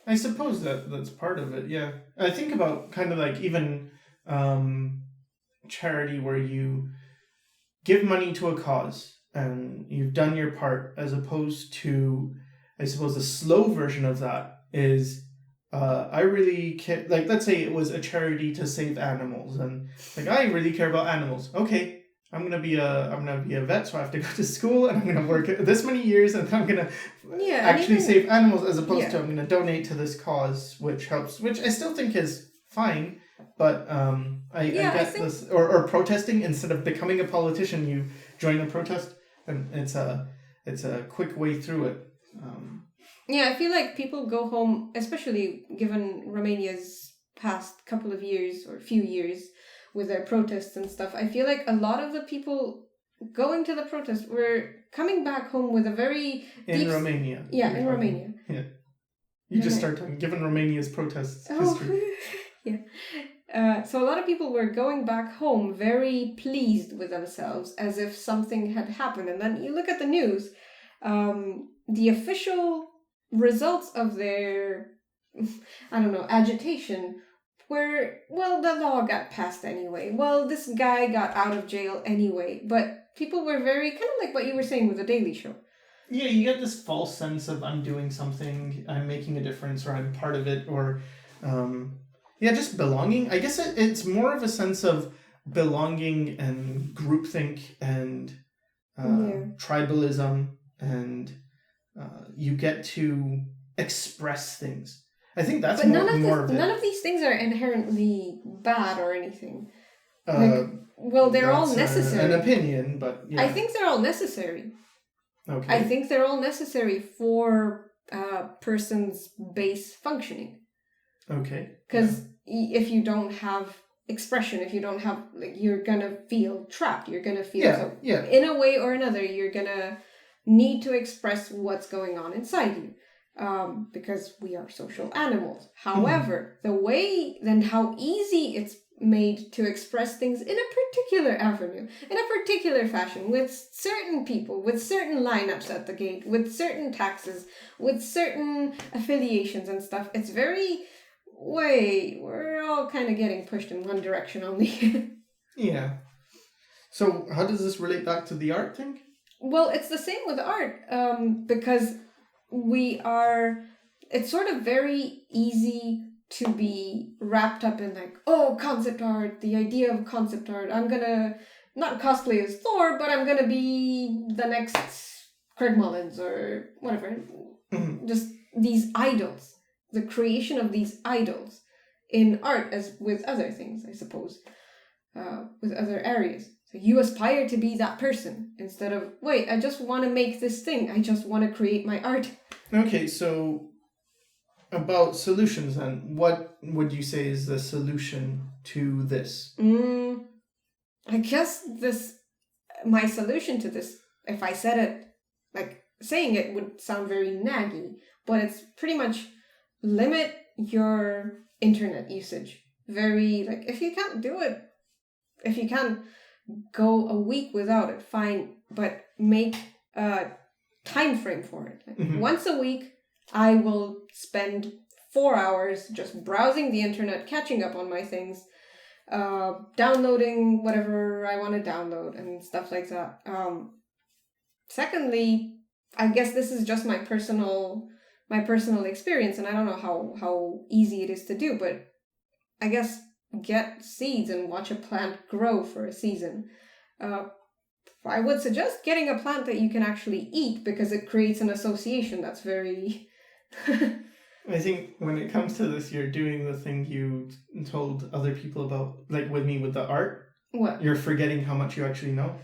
I suppose that's part of it, yeah. I think about kind of like even charity where you give money to a cause and you've done your part, as opposed to, I suppose, the slow version of that is I really care. Like, let's say it was a charity to save animals, and like, I really care about animals. Okay, I'm gonna be a vet, so I have to go to school, and I'm gonna work this many years, and I'm gonna actually save animals, as opposed to I'm gonna donate to this cause, which helps, which I still think is fine. But I get this, or protesting instead of becoming a politician, you join a protest, and it's a quick way through it. Yeah, I feel like people go home, especially given Romania's past couple of years or few years with their protests and stuff. I feel like a lot of the people going to the protest were coming back home with a very Romania. Yeah, in Romania. Yeah. You just start talking, given Romania's protests history. Yeah. So a lot of people were going back home very pleased with themselves, as if something had happened. And then you look at the news, the official results of their, I don't know, agitation were, well, the law got passed anyway. Well, this guy got out of jail anyway. But people were very, kind of like what you were saying with The Daily Show. Yeah, you get this false sense of I'm doing something, I'm making a difference, or I'm part of it, or just belonging. I guess it's more of a sense of belonging and groupthink and tribalism, and you get to express things. I think that's but more of it. None of these things are inherently bad or anything. They're all necessary. An opinion, but yeah. I think they're all necessary. Okay. I think they're all necessary for a person's base functioning. Okay. Because if you don't have expression, if you don't have, like, you're gonna feel trapped. You're gonna feel in a way or another, you're gonna need to express what's going on inside you. Because we are social animals. However, the way, then how easy it's made to express things in a particular avenue, in a particular fashion, with certain people, with certain lineups at the gate, with certain taxes, with certain affiliations and stuff. It's very, we're all kind of getting pushed in one direction only. Yeah. So how does this relate back to the art thing? Well, it's the same with art, because it's sort of very easy to be wrapped up in, like, concept art, the idea of concept art. I'm gonna not cosplay as Thor, but I'm gonna be the next Craig Mullins or whatever. Just these idols, the creation of these idols in art, as with other things, I suppose, with other areas. So you aspire to be that person instead of, I just want to make this thing. I just want to create my art. Okay, so about solutions then, what would you say is the solution to this? I guess my solution to this, if I said it, like, saying it would sound very naggy, but it's pretty much limit your internet usage. Very, like, if you can't do it, if you can't go a week without it, fine, but make a time frame for it. Like, once a week, I will spend 4 hours just browsing the internet, catching up on my things, downloading whatever I want to download and stuff like that. Secondly, I guess this is just my personal experience, and I don't know how easy it is to do, but I guess get seeds and watch a plant grow for a season. I would suggest getting a plant that you can actually eat, because it creates an association that's very... I think when it comes to this, you're doing the thing you told other people about, like with me with the art. What? You're forgetting how much you actually know.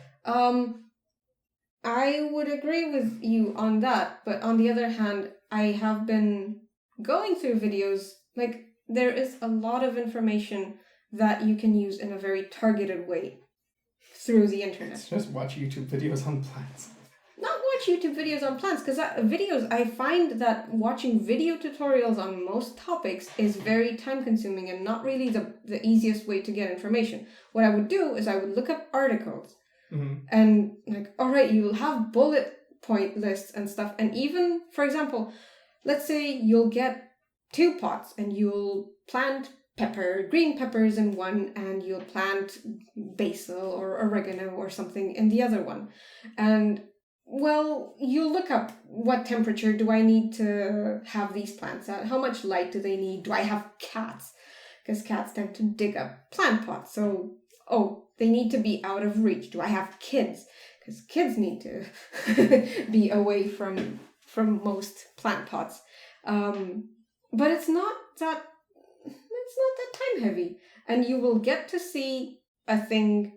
I would agree with you on that, but on the other hand, I have been going through videos, like, there is a lot of information that you can use in a very targeted way through the internet. Just watch YouTube videos on plants. Not watch YouTube videos on plants, because I find that watching video tutorials on most topics is very time consuming and not really the easiest way to get information. What I would do is I would look up articles and, like, all right, you will have bullet point lists and stuff. And even, for example, let's say you'll get 2 pots and you'll plant green peppers in one, and you'll plant basil or oregano or something in the other one. And, well, you look up, what temperature do I need to have these plants at? How much light do they need? Do I have cats? Because cats tend to dig up plant pots. So, they need to be out of reach. Do I have kids? Because kids need to be away from most plant pots. But it's not that time heavy, and you will get to see a thing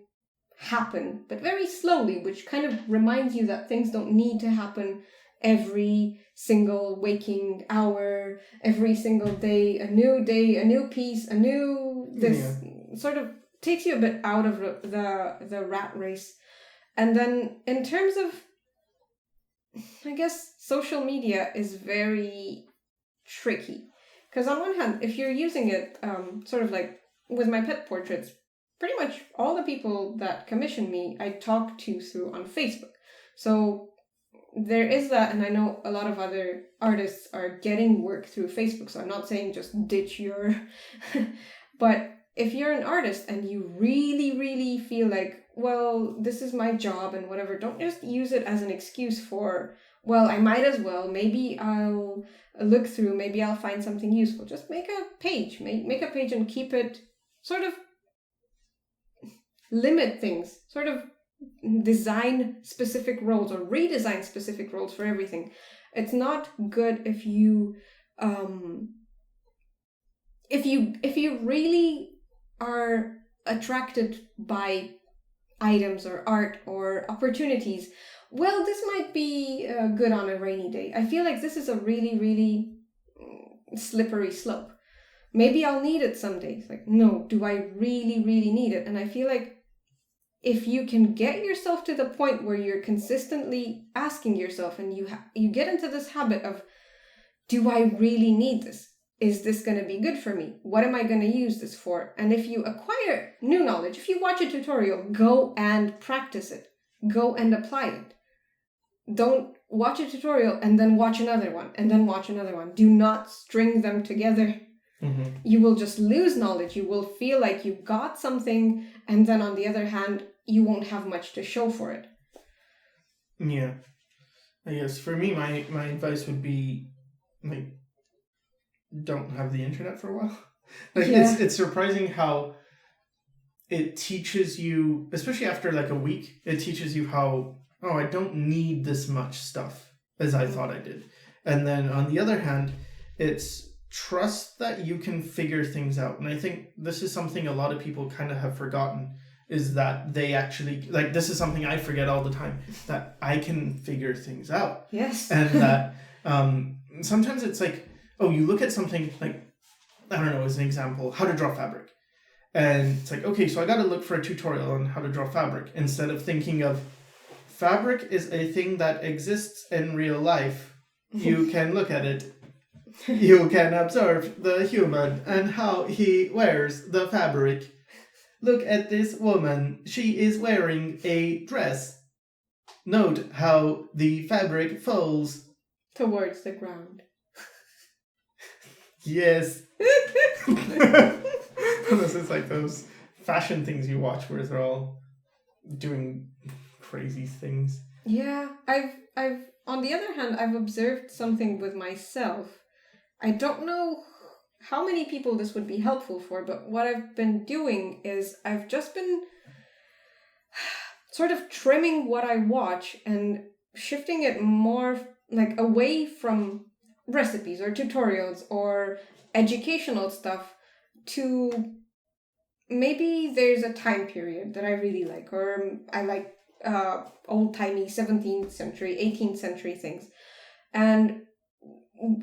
happen, but very slowly, which kind of reminds you that things don't need to happen every single waking hour, every single day, a new piece, sort of takes you a bit out of the rat race. And then in terms of, I guess, social media is very tricky. Because on one hand, if you're using it sort of like with my pet portraits, pretty much all the people that commission me, I talk to through on Facebook. So there is that, and I know a lot of other artists are getting work through Facebook, so I'm not saying just ditch your... But if you're an artist and you really, really feel like, well, this is my job and whatever, don't just use it as an excuse for, well, I might as well, maybe I'll look through, maybe I'll find something useful. Just make a page, make a page and keep it, sort of limit things, sort of design specific roles or redesign specific roles for everything. It's not good if you really are attracted by items or art or opportunities. Well, this might be good on a rainy day. I feel like this is a really, really slippery slope. Maybe I'll need it someday. It's like, no, do I really, really need it? And I feel like if you can get yourself to the point where you're consistently asking yourself and you get into this habit of, do I really need this? Is this going to be good for me? What am I going to use this for? And if you acquire new knowledge, if you watch a tutorial, go and practice it. Go and apply it. Don't watch a tutorial and then watch another one and then watch another one. Do not string them together. Mm-hmm. You will just lose knowledge. You will feel like you got something, and then on the other hand, you won't have much to show for it. Yeah. I guess for me, my advice would be, like, don't have the internet for a while. Like, yeah. It's surprising how it teaches you, especially after like a week, it teaches you how, oh, I don't need this much stuff as I thought I did. And then on the other hand, it's trust that you can figure things out. And I think this is something a lot of people kind of have forgotten, is that they actually, like, this is something I forget all the time, that I can figure things out. Yes. And that sometimes it's like, oh, you look at something like, I don't know, as an example, how to draw fabric. And it's like, okay, so I got to look for a tutorial on how to draw fabric, instead of thinking of fabric is a thing that exists in real life. You can look at it. You can observe the human and how he wears the fabric. Look at this woman. She is wearing a dress. Note how the fabric falls towards the ground. Yes. This is like those fashion things you watch where they're all doing crazy things. Yeah, I've on the other hand, I've observed something with myself. I don't know how many people this would be helpful for, but what I've been doing is I've just been sort of trimming what I watch and shifting it more like away from recipes or tutorials or educational stuff to maybe there's a time period that I really like, or I like old-timey 17th century, 18th century things. And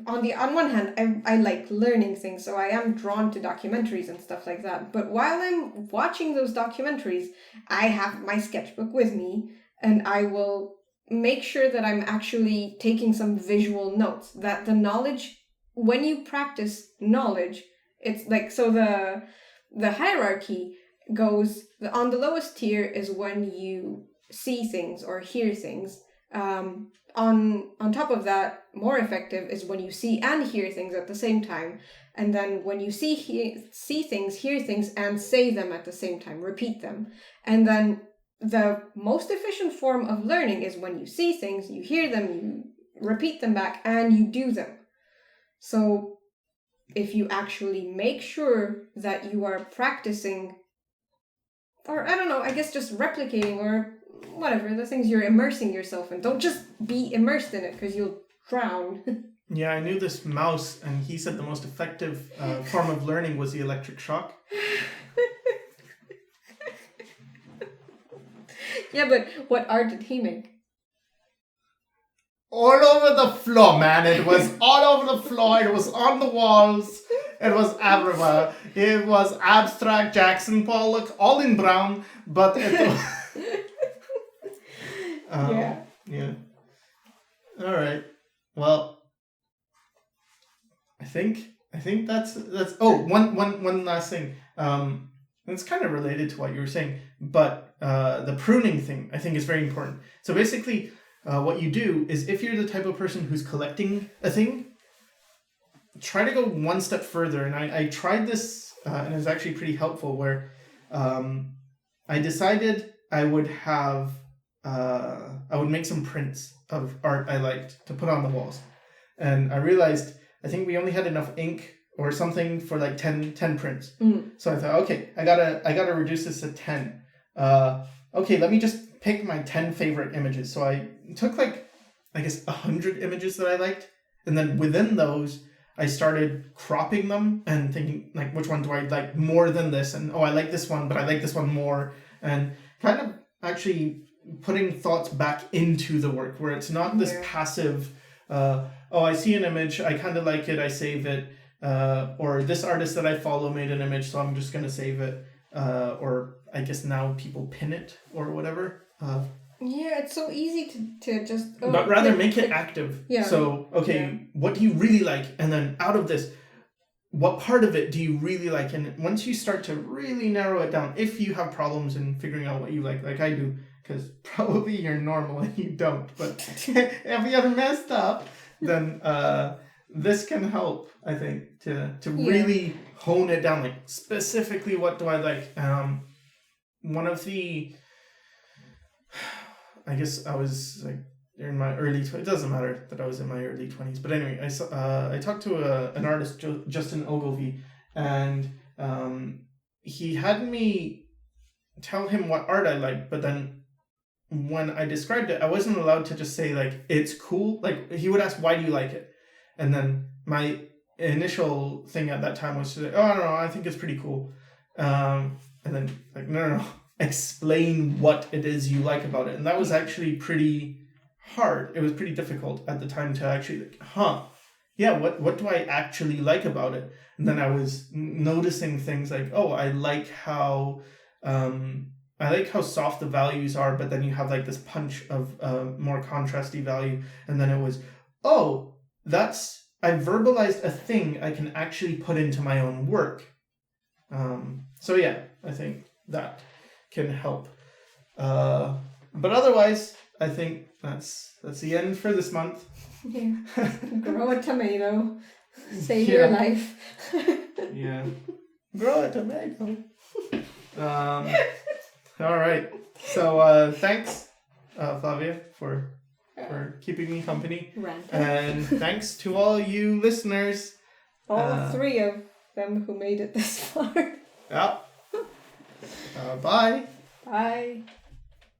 on one hand, I like learning things, so I am drawn to documentaries and stuff like that. But while I'm watching those documentaries, I have my sketchbook with me, and I will make sure that I'm actually taking some visual notes, that the knowledge, when you practice knowledge, it's like, so the hierarchy goes, on the lowest tier is when you see things or hear things. On top of that, more effective is when you see and hear things at the same time. And then when you see things, hear things, and say them at the same time, repeat them. And then the most efficient form of learning is when you see things, you hear them, you repeat them back, and you do them. So if you actually make sure that you are practicing, or I don't know, I guess just replicating or whatever, the things you're immersing yourself in. Don't just be immersed in it because you'll drown. Yeah, I knew this mouse, and he said the most effective form of learning was the electric shock. Yeah, but what art did he make? All over the floor, man. It was all over the floor. It was on the walls. It was everywhere. It was abstract Jackson Pollock, all in brown, but it was... Yeah. All right. Well, I think I think that's. Oh, one last thing. It's kind of related to what you were saying, but the pruning thing I think is very important. So basically, what you do is if you're the type of person who's collecting a thing, try to go one step further. And I tried this, and it was actually pretty helpful. Where I decided I would have I would make some prints of art I liked to put on the walls, and I realized I think we only had enough ink or something for like 10 prints. So I thought, okay, I gotta reduce this to 10. Okay, let me just pick my 10 favorite images. So I took like, I guess 100 images that I liked, and then within those I started cropping them and thinking like, which one do I like more than this? And I like this one, but I like this one more, and kind of actually putting thoughts back into the work where it's not this passive, I see an image, I kind of like it, I save it, or this artist that I follow made an image, so I'm just going to save it, or I guess now people pin it or whatever. It's so easy to just... but rather make it active. Yeah. So, what do you really like? And then out of this, what part of it do you really like? And once you start to really narrow it down, if you have problems in figuring out what you like I do, because probably you're normal and you don't, but if you're messed up, then this can help, I think, to really hone it down, like specifically what do I like. One of the, I guess I was like in my early 20s. It doesn't matter that I was in my early 20s, but anyway, I talked to an artist, Justin Ogilvie, and he had me tell him what art I liked, but then when I described it, I wasn't allowed to just say like it's cool. Like he would ask, why do you like it? And then my initial thing at that time was to say, I don't know, I think it's pretty cool. And then like no, explain what it is you like about it. And that was actually pretty hard. It was pretty difficult at the time to actually like, what do I actually like about it? And then I was noticing things like, I like how soft the values are, but then you have like this punch of more contrasty value. And then it was, I verbalized a thing I can actually put into my own work. I think that can help. But otherwise, I think that's the end for this month. Yeah. Grow a tomato. Save your life. Yeah. Grow a tomato. All right. So thanks, Flavia, for keeping me company. Ranting. And thanks to all you listeners. All three of them who made it this far. Yeah. Bye. Bye.